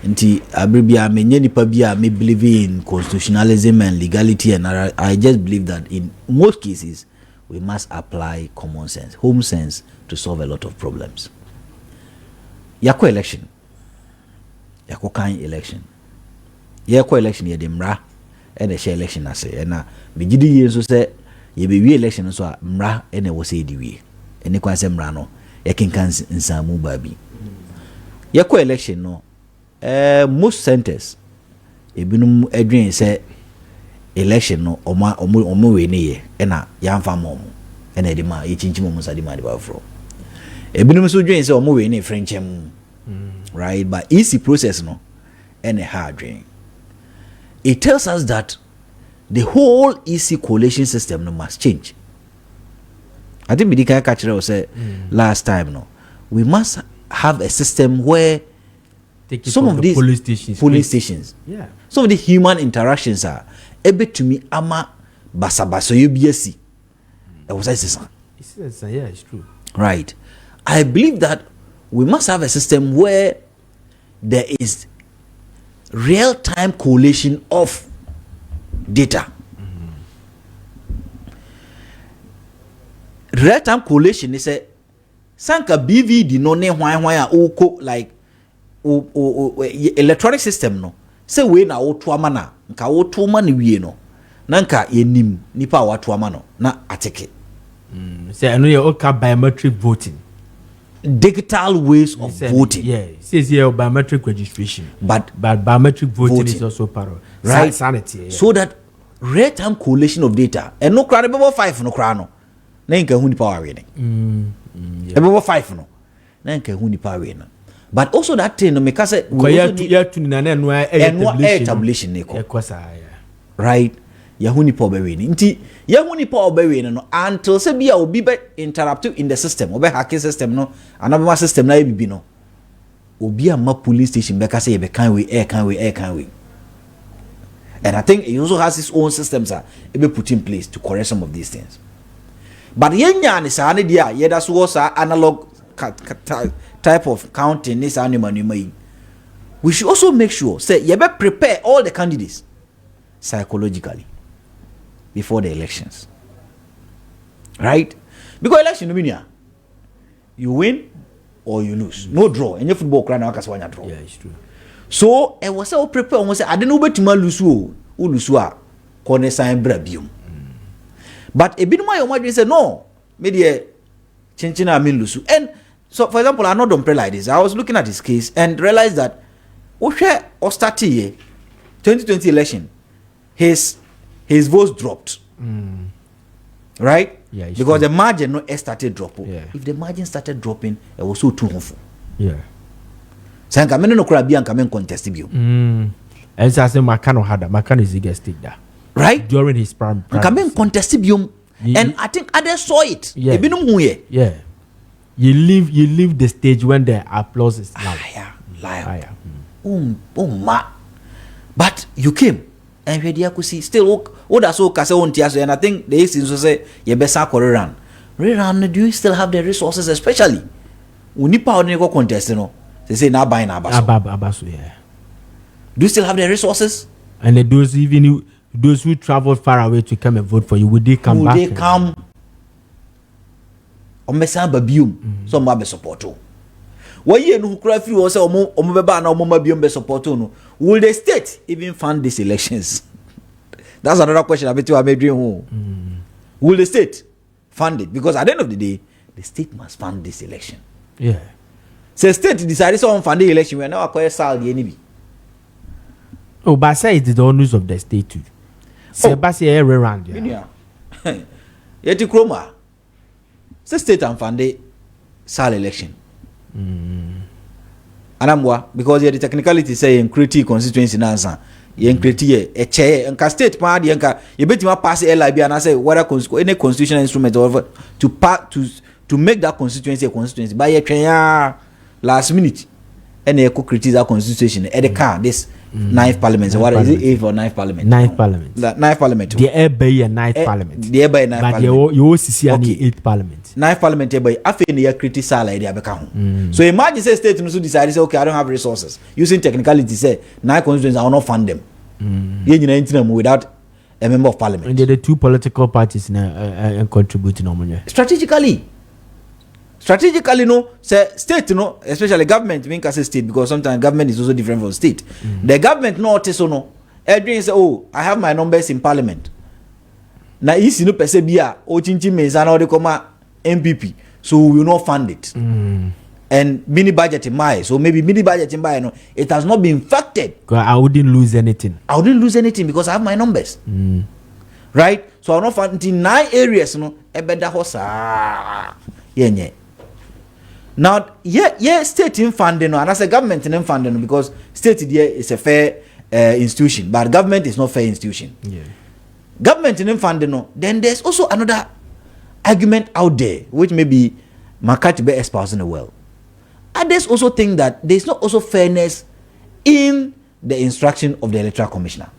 Nti abribia me nipa bia me believe in constitutionalism and legality, and I just believe that in most cases we must apply common sense, home sense to solve a lot of problems. Yako election. Yako kind election. Yako election ye demra and the share election ase. And na bigidi ye so say ye be election so mra and wo say di we. Eni kwa se mra no ye kenkan nsamu ba bi yako election no most centers ebinum adwen se election no omo we ne ye na yamfa mom na edi ma ye chinchim mom sa di ma di ba fro ebinum so dwen se omo we ne frenchem right, but easy process no and a hard drain. It tells us that the whole EC coalition system no must change. I think Bidika Kachira say last time no, we must have a system where some of these police stations, yeah, some of the human interactions are able to me ama basabaso UBSC. That was yeah, it's true. Right. I believe that we must have a system where there is real-time collation of data. Real-time collation is a sanka BVD no ne hwan oko like electronic system no say we na woto ama na nka woto ma ne wie no na nka yenim nipa wato ama no na ateke. Say I know you okay biometric voting. Digital ways of voting. Yeah, it says here biometric registration. But biometric voting is also part of right sanity. Yeah. So that real-time collation of data and no crowd about 5 no crano. Na nka hu nipa wawe ne. About 5 no. Na nka hu nipa wawe ne. But also that thing no make us say we ya to na no establishing ne ko. Right. Yahuni po bewe ni nti yahuni po bewe no until se bia obi be interrupt in the system obi hack system no anabema system na bibi no obi ama police station be ka say be kan we can we and I think he also has his own systems be put in place to correct some of these things. But yenya ni sa ne dia ye da so was analog type of counting this animal we should also make sure say ye be prepare all the candidates psychologically before the elections, right? Because election no you win or you lose, no draw. And your football crowd now can draw. Yeah, it's true. So I was so prepared. Almost I didn't know bet to lose a corner sign brabium. But a bit more you say no, maybe chinchina mean lose. And so for example, I know don't play like this. I was looking at this case and realized that Oshe Ostati 2020 election, his votes dropped. Right? Yeah, because true. The margin no started dropping. Yeah. If the margin started dropping, it was so too harmful. Yeah. So I no krabi and come contest you. And so I say Makano had that. Makano is the stick there. Right? During his prime. Come contest you. And I think others saw it. Yeah. Yeah. You leave the stage when the applause is loud. Liar. Ma. But you came. And we could see still that's so and I think the East so say you better run. Do you still have the resources, especially Unipa or nego contest, you know. They say now buying Abaso, yeah. Do you still have the resources? And those even those who travel far away to come and vote for you, would they come back? Would they come? Omesa babium, some mabe support. Why you no cry free or say omobeba na omomabium be support no? Will the state even fund these elections? That's another question I bet you are dream. Will the state fund it? Because at the end of the day, the state must fund this election. Yeah. So state decided to fund the election. We are now acquire salary anyway. Oh, but say it's the owners of the state too. Say, but say every round. Yeah. Yeti Kroma. Say state and fund the salary election. Anamwa because the technicality say in critique constituency nansa. Yen critique a chair and state party yanka. You bet you pass LIB and I say whether any constitutional instrument or to make that constituency a constituency by a last minute. And they could criticize our constitution at the car this ninth parliament. What is it? 8th or 9th parliament? 9th parliament. Ninth parliament. The air by a 9th parliament. The air by a 9th parliament. But you also see any 8th parliament. 9th parliament by I feel they criticize like they so imagine say state also decide say okay I don't have resources. Using technicality say 9 constituencies I will not fund them. Without a member of parliament. And the two political parties now contributing on strategically no say state no especially government mean say state because sometimes government is also different from state. The government no so no everything say oh I have my numbers in parliament na isi no pese bia o chinchi mensa na o de koma MPP so we will not fund it and mini budget in my so maybe mini budget in my no it has not been factored. I wouldn't lose anything Because I have my numbers right so I will not fund in 9 areas no ebeda hosa yeah. Now, state in funding, and as a government in funding, because state here is a fair institution, but government is not fair institution. Yeah. Government in funding, then there's also another argument out there, which maybe Maakye be espousing well. Others also think that there's not also fairness in the instruction of the Electoral Commissioner.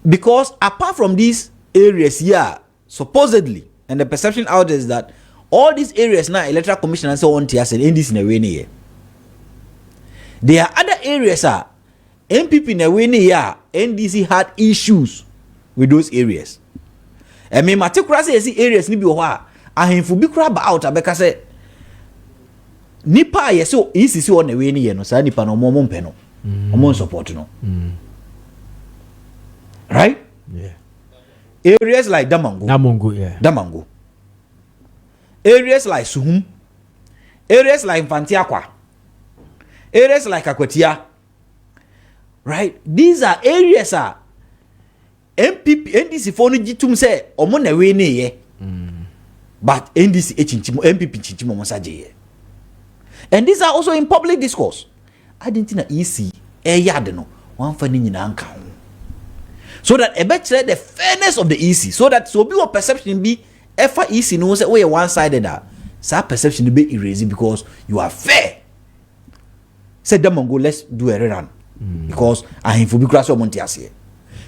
Because apart from these areas here, supposedly, and the perception out there is that all these areas now, Electoral Commission and so on, in this in a way here. There are other areas, MPP in a way here, NDC had issues with those areas. I mean, particularly see areas ni bi ho a hemfu bi kura ba out abeka say nipa yes so isi si on a way ni no sa nipa no mo mpe no mo support no. Right? Yeah. Areas like Damango. Areas like Suhum, areas like Mfantiakwa, areas like Akwatia, right? These are areas MPP, NDC for no jitum say omona we ne but NDC MPP chinchimo mosaje. And these are also in public discourse. I didn't know easy yard no one for ni nyina nka ho. So that a better the fairness of the EC, so that so be what perception be ever EC knows that we are one-sided that perception to be erased because you are fair. Say Damango, let's do a rerun because I have to be grass or Montias.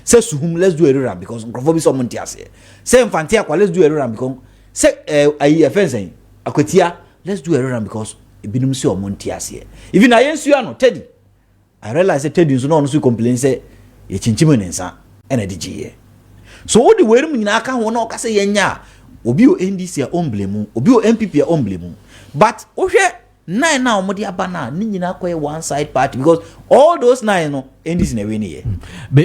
Say Suhum, let's do a rerun because Grafobis or Montias. Say Infantiaqua, let's do a rerun because say a fencing Akwatia, let's do a rerun because it be or Montias. Even I answer Teddy. I realize that Teddy is not also complain say a chinchimonensa. NDG. So what the way we naka wono ka say yenya obi o NDC a omblemu obi o MPP a omblemu but ohwe 9 now mo de abana ni nyina koy one side party because all those 9 no NDC na we ni here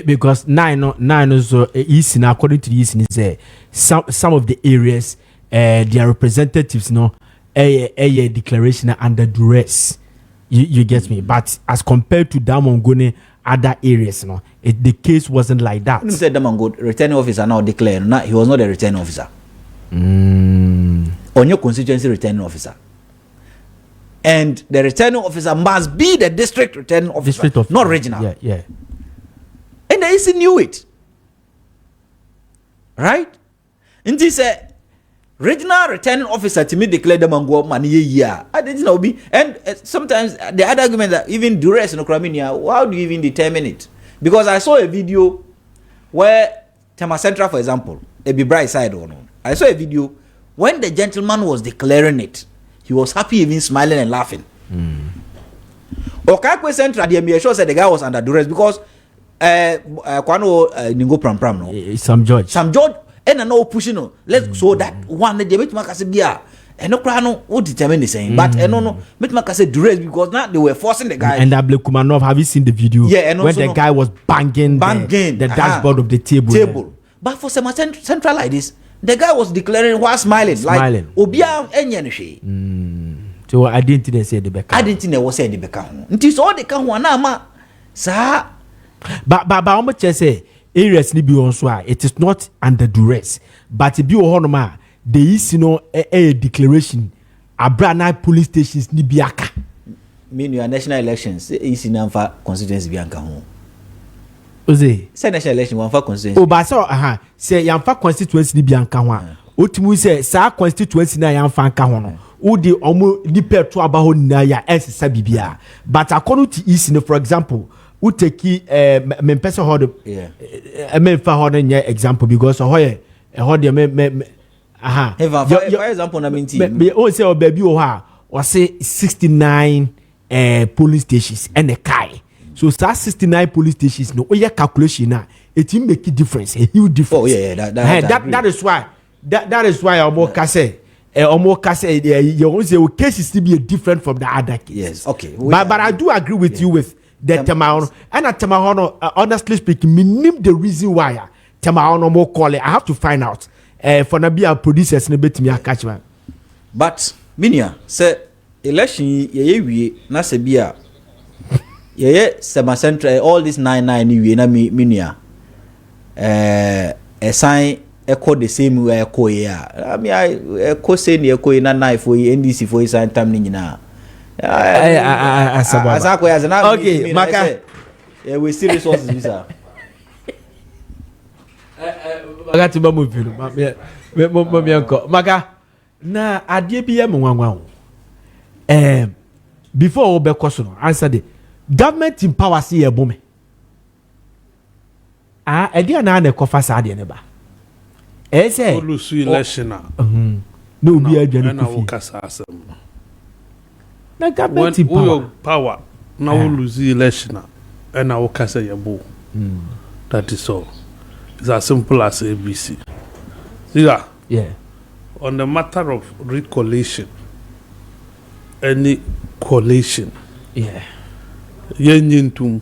because 9 so east na according to the east is some of the areas their representatives no a declaration under duress you get me but as compared to Damongone other areas, the case wasn't like that. You said Damango returning officer now declared he was not a returning officer. On your constituency returning officer. And the returning officer must be the district returning officer, not regional. Yeah. And the EC knew it. Right? And he said, regional returning officer to me declared Damango money year. I didn't know be and sometimes the other argument that even duress in Ukraine, how do you even determine it? Because I saw a video where Tema Central, for example, a be bright side or no. I saw a video when the gentleman was declaring it, he was happy, even smiling and laughing. Okakwe Central, the MBA said the guy was under duress because Kwano Ningo Pram no. Sam George, and no pushing no. Let's so that one the debate makasibia. And no crano would determine the same, but no, Mitmaka duress because now they were forcing the guy. And Able Kumanov, have you seen the video? Yeah, and when the guy was banging the dashboard of the table. But for some central like this, the guy was declaring while smiling. Like Obia Enyanishe. So I didn't think they said the back. I didn't think they was saying the back. It is all the Kawana, sir. But how much I say, areas ni be on swa. It is not under duress, but if you honor there is a declaration. Abrana police stations ni biaka. Mean your national elections is in Amfa constituency bianca home. Oze. Say national election one for constituency. Oh, but so say Yamfa constituency ni bianca one. Otimu say sa constituency na Yamfa nka ho no. Udi omo nipa to aba ho na ya ensesa bibia. But according to East, for example, uteki mempesa ho de memfa ho na example because ho ye ho de for example na minti. Me o say o baby o ha o say 69 police stations and a kai. So 69 police stations no o ye calculation na it make a difference, a huge difference. Oh yeah, that is why that is why omo ka say your own case still be different from the other case. Yes, okay. But I do agree with you with the Temahono. And at Temahono, honestly speaking, me name the reason why Temahono more call it. I have to find out. For na be a producers na bet me a catch man. But Minia say election ye wie na se bia ye sema central all this 99 wie na Minia assign echo the same way echo here. I mean I echo say ni echo na knife for NDC for sign time ni nyina. Okay, Maka we see resources visa. Magati ba mu biru me enko Maka na adie bi ye mwanwa before we be question no answer the government in power see ye bome edi ana na kofa sa de ne ba say olusu election no bi adwane na wo kasa asem na government in power na wo lose election na wo kasa ye bo that is all. It's as simple as ABC. Yeah. On the matter of recollation, any collation, Yenjintum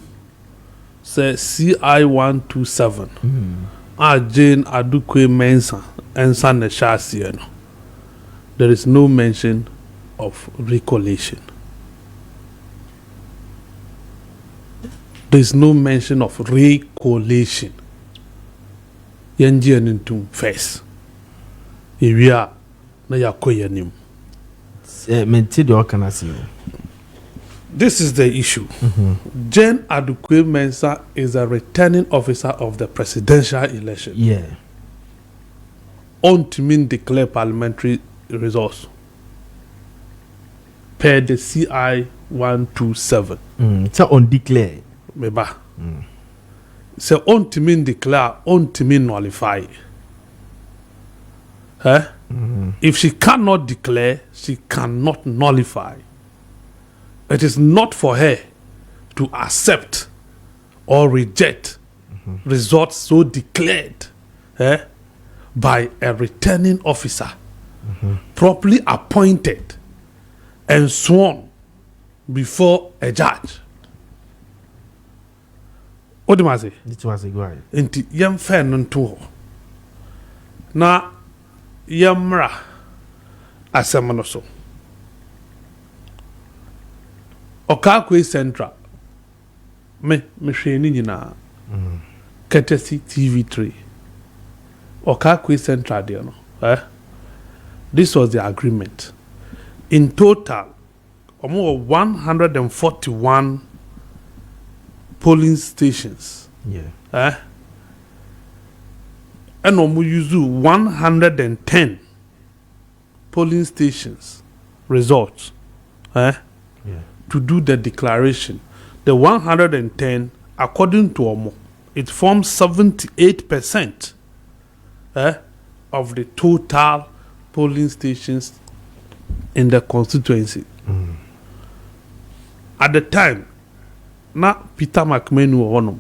say CI 127. Jane Adukwe Mensa and San Shasiano. There is no mention of recollation. There is no mention of recollation. Yanji into face. Area na yakoyanim. This is the issue. Jane Adukwe Mensah is a returning officer of the presidential election. Yeah. On to mean declare parliamentary results per the CI 127. So on declare. Meba. So on to mean declare, on to mean nullify. If she cannot declare, she cannot nullify. It is not for her to accept or reject results so declared by a returning officer, properly appointed and sworn before a judge. What do I say? It was a guy. Inti yam fair nunto. Na yamra asemanoso. Okakwe Central. Me sheni nyina. Courtesy TV3. Okakwe Central there no. This was the agreement. In total, almost 141 polling stations. Yeah. And we use 110 polling stations results. To do the declaration. The 110, according to Omo, it forms 78% of the total polling stations in the constituency. At the time, na Peter McMahon won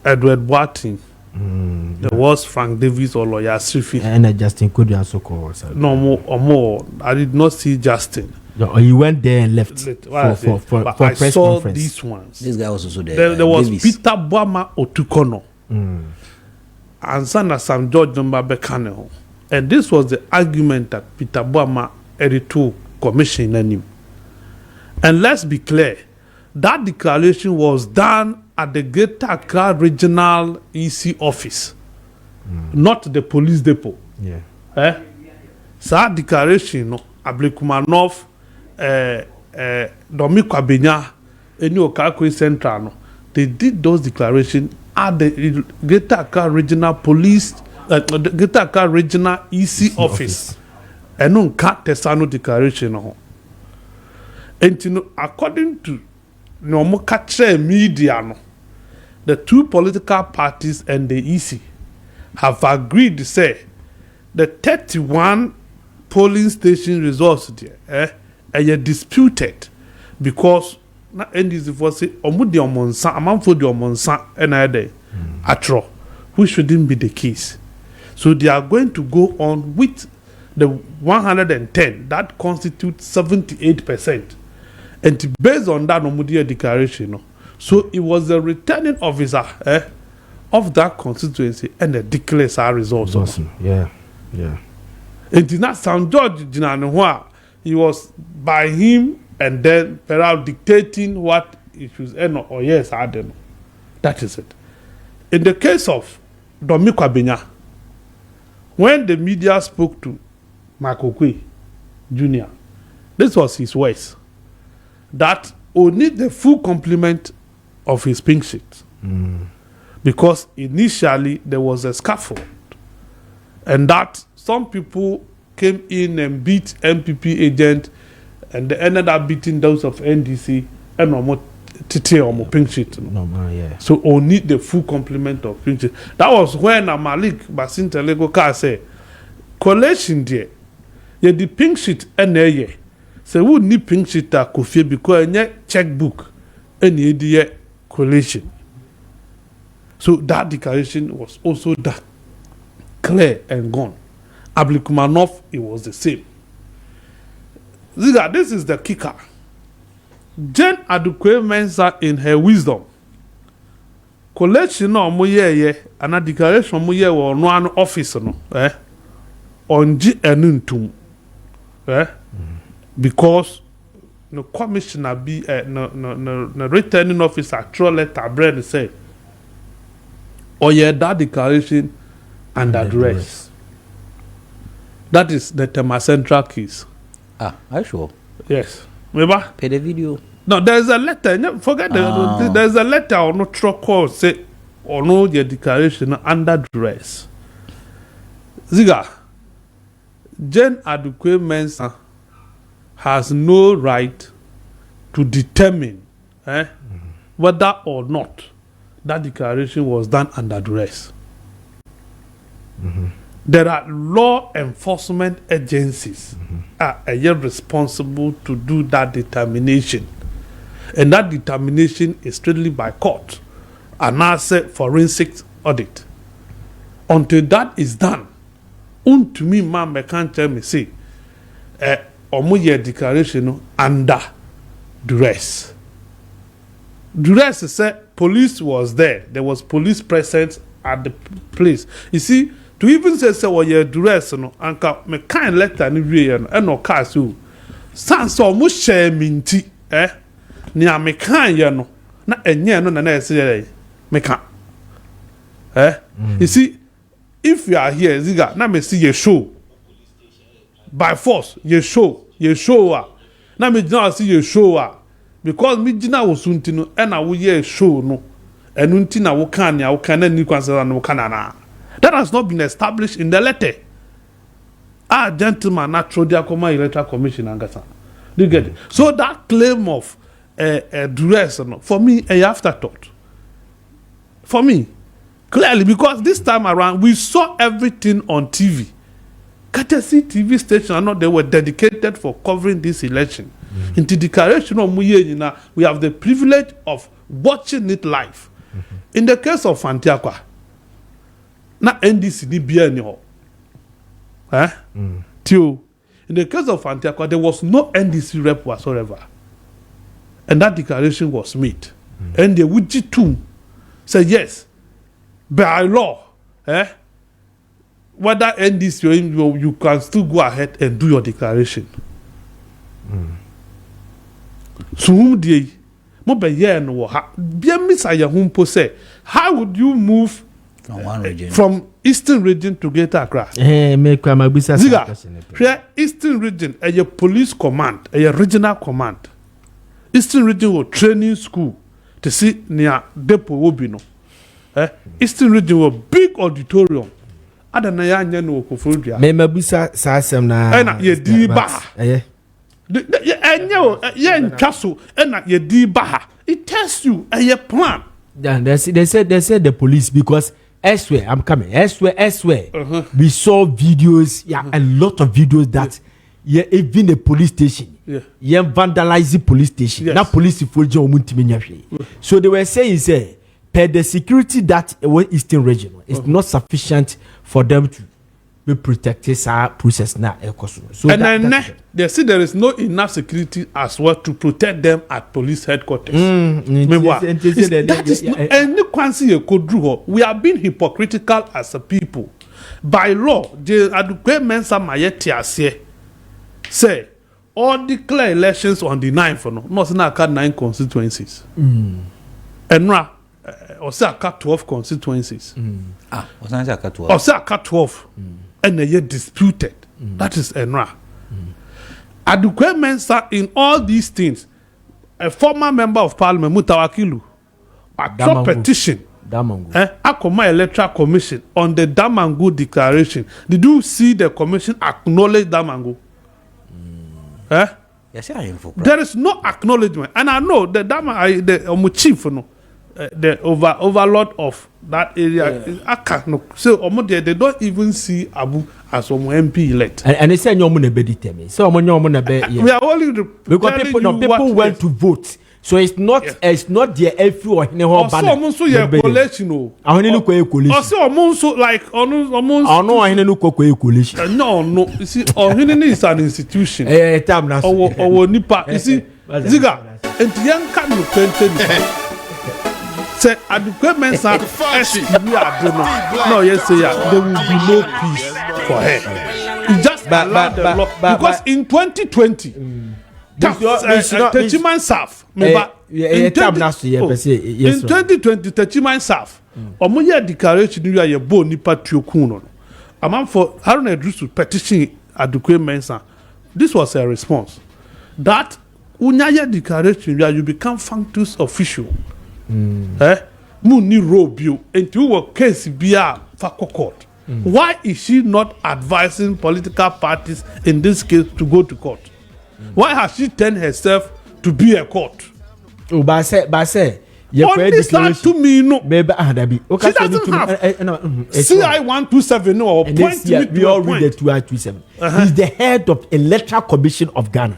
Edward Boating. There was Frank Davis or Lawyer Srifi. And Justin could also call. No more. I did not see Justin. No, you went there and left for I press saw conference. these ones. This guy was also there. There was Davis. Peter Boama Otukono. And Sana Sam George Bekane. And this was the argument that Peter Boama edited commission in him. And let's be clear, that declaration was done at the Greater Accra Regional EC office, not the police depot. Yeah. So that declaration, no, Ablikumanov, Domi Kwabenya, Eni Okakwe Central, no, they did those declarations at the Greater Accra Regional Police, the Greater Accra Regional EC office. And no cat Tesano declaration. No. And you know, according to normal catcher media, no, the two political parties and the EC have agreed to say the 31 polling station results there are disputed because na NDC for say omudi omonsa amanfo di omonsa na dey atro, which shouldn't be the case. So they are going to go on with the 110 that constitutes 78%. And based on that Omudia declaration, no, so it was the returning officer of that constituency and the declares our results. Awesome. Yeah. It did not sound George Jinanwa. He was by him and then perhaps dictating what it should end or yes, I don't know. That is it. In the case of Domi Kwabenya, when the media spoke to Maakye Jr., this was his words. That only the full complement of his pink sheet. Because initially there was a scaffold. And that some people came in and beat MPP agent and they ended up beating those of NDC and almost Tite or pink sheet. Yeah. So only the full complement of pink sheet. That was when Malik Basinta Lego Car said, collation there, the pink sheet and a so we need pink sheet at Kofi because any checkbook any idea collation. So that declaration was also that clear and gone. Ablikumanov, it was the same. Ziga, this is the kicker. Jane Adukwe Mensah in her wisdom. Collection no mo ye and a declaration mo ye or no an office no on G enuntum. Because no commissioner be no returning officer throw letter bread say or yeah that declaration and address. That is the Tema Central case. Are you sure? Yes. Remember? Pay the video. No, there's a letter. Forget there's a letter or no truck call say or no the declaration under duress. Ziga, Jane Adukwe Mensah has no right to determine whether or not that declaration was done under duress. There are law enforcement agencies are responsible to do that determination. And that determination is strictly by court and asset forensic audit. Until that is done, to me, man, can't tell me, say, omuye declaration under duress. Duress is said police was there. There was police presence at the place. You see, to even say duress no anka me kind letter ni wie no e no ka so san so mo share minti ni a me kan ye no na enye no na say me kan you see, if you are here Ziga na me see ye show by force ye show na me jina see ye show because me jina wo sunti no e na wo ye show no enu nti na wo kan ya wo kan na ni kwanse na wo kan na. That has not been established in the letter. Gentlemen, natural Diakoma Electoral Commission Angasa. Do you get it? So that claim of duress, for me, a afterthought. For me, Clearly, because this time around, we saw everything on TV. Courtesy TV station, they were dedicated for covering this election. In the declaration of Muyena, we have the privilege of watching it live. In the case of Fantiakwa, not NDC, BNO. In the case of Fantiakwa, there was no NDC rep whatsoever. And that declaration was made. And the Wijitum said, yes, by law, whether NDC, you can still go ahead and do your declaration. So whom dey mo be here no ha bia misaya humpo say how would you move from one region from eastern region to Greater Accra? Me kwa magbisa Ziga, eastern region a police command, a regional command. Eastern region was training school to see near depot obino. Eastern region was big auditorium. Ada na ya nya no Koforidua. Me magbisa sa asem na na ye di ba. It tells you a plan. Yeah, they said the police because elsewhere I'm coming elsewhere. We saw videos, a lot of videos that even the police station, vandalizing police station. Now police so they were saying per the security that was Eastern region is not sufficient for them to be protected process now. So and then they say there is no enough security as well to protect them at police headquarters. We are being hypocritical as a people. By law, say all declare elections on the 9th, not 9 constituencies. And now, or say 12 constituencies. Or say 12. And they yet disputed. That is Enra. Adukwe Mensa in all these things, a former member of parliament, Mutawakilu, a petition, Akoma Electoral Commission on the Damangu declaration. Did you see the commission acknowledge Damangu? Yes, there is no acknowledgement. And I know the chief, the overlord of that area is Aka. No, so they don't even see Abu as MP elect. And they say no money be determined. So we are only because people went to vote. So it's not their FU or any whole banner. Also, coalition. Also, like no. You see, is an institution. Nipa. You see, Ziga, and the young can look say at the government side, no, yes, there will be no peace for her. It just allowed the law because in 2020, Techiman South. In 2020, Techiman South. Omoya declaration you are bo nipa tuokuno. A man for Haruna Drusu petition at the government. This was a response that unyaya declaration you become functus official. Muni robe you into a case via Fako court. Why is she not advising political parties in this case to go to court? Why has she turned herself to be a court? Oh, but say, only start to me no. She doesn't have. CI 127 or point to me. We all read the 227. He's the head of Electoral Commission of Ghana.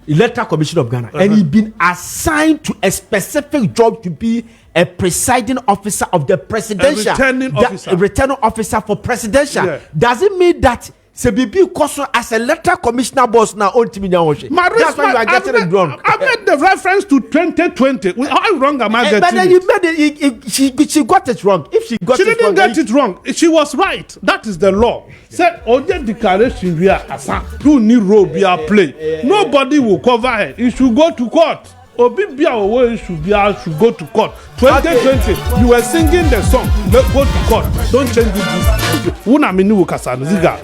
Electoral Commission of Ghana, and he's been assigned to a specific job to be a presiding officer of the presidential, a returning officer for presidential. Yeah. Does it mean that Sebibi Koso as a electoral commissioner boss now on Timmy Nyaoshe? That's why you are getting it wrong. I made the reference to 2020. How wrong am I getting? But then you made it. She got it wrong. If she got it wrong, didn't get it wrong. She was right. That is the law. Said Oje declaration we are asa. Do need role be a play. Nobody will cover her. It should go to court. Obibia Owe should go to court. 2020, you were singing the song. Let's go to court. Don't change it. Una minu kasana ziga.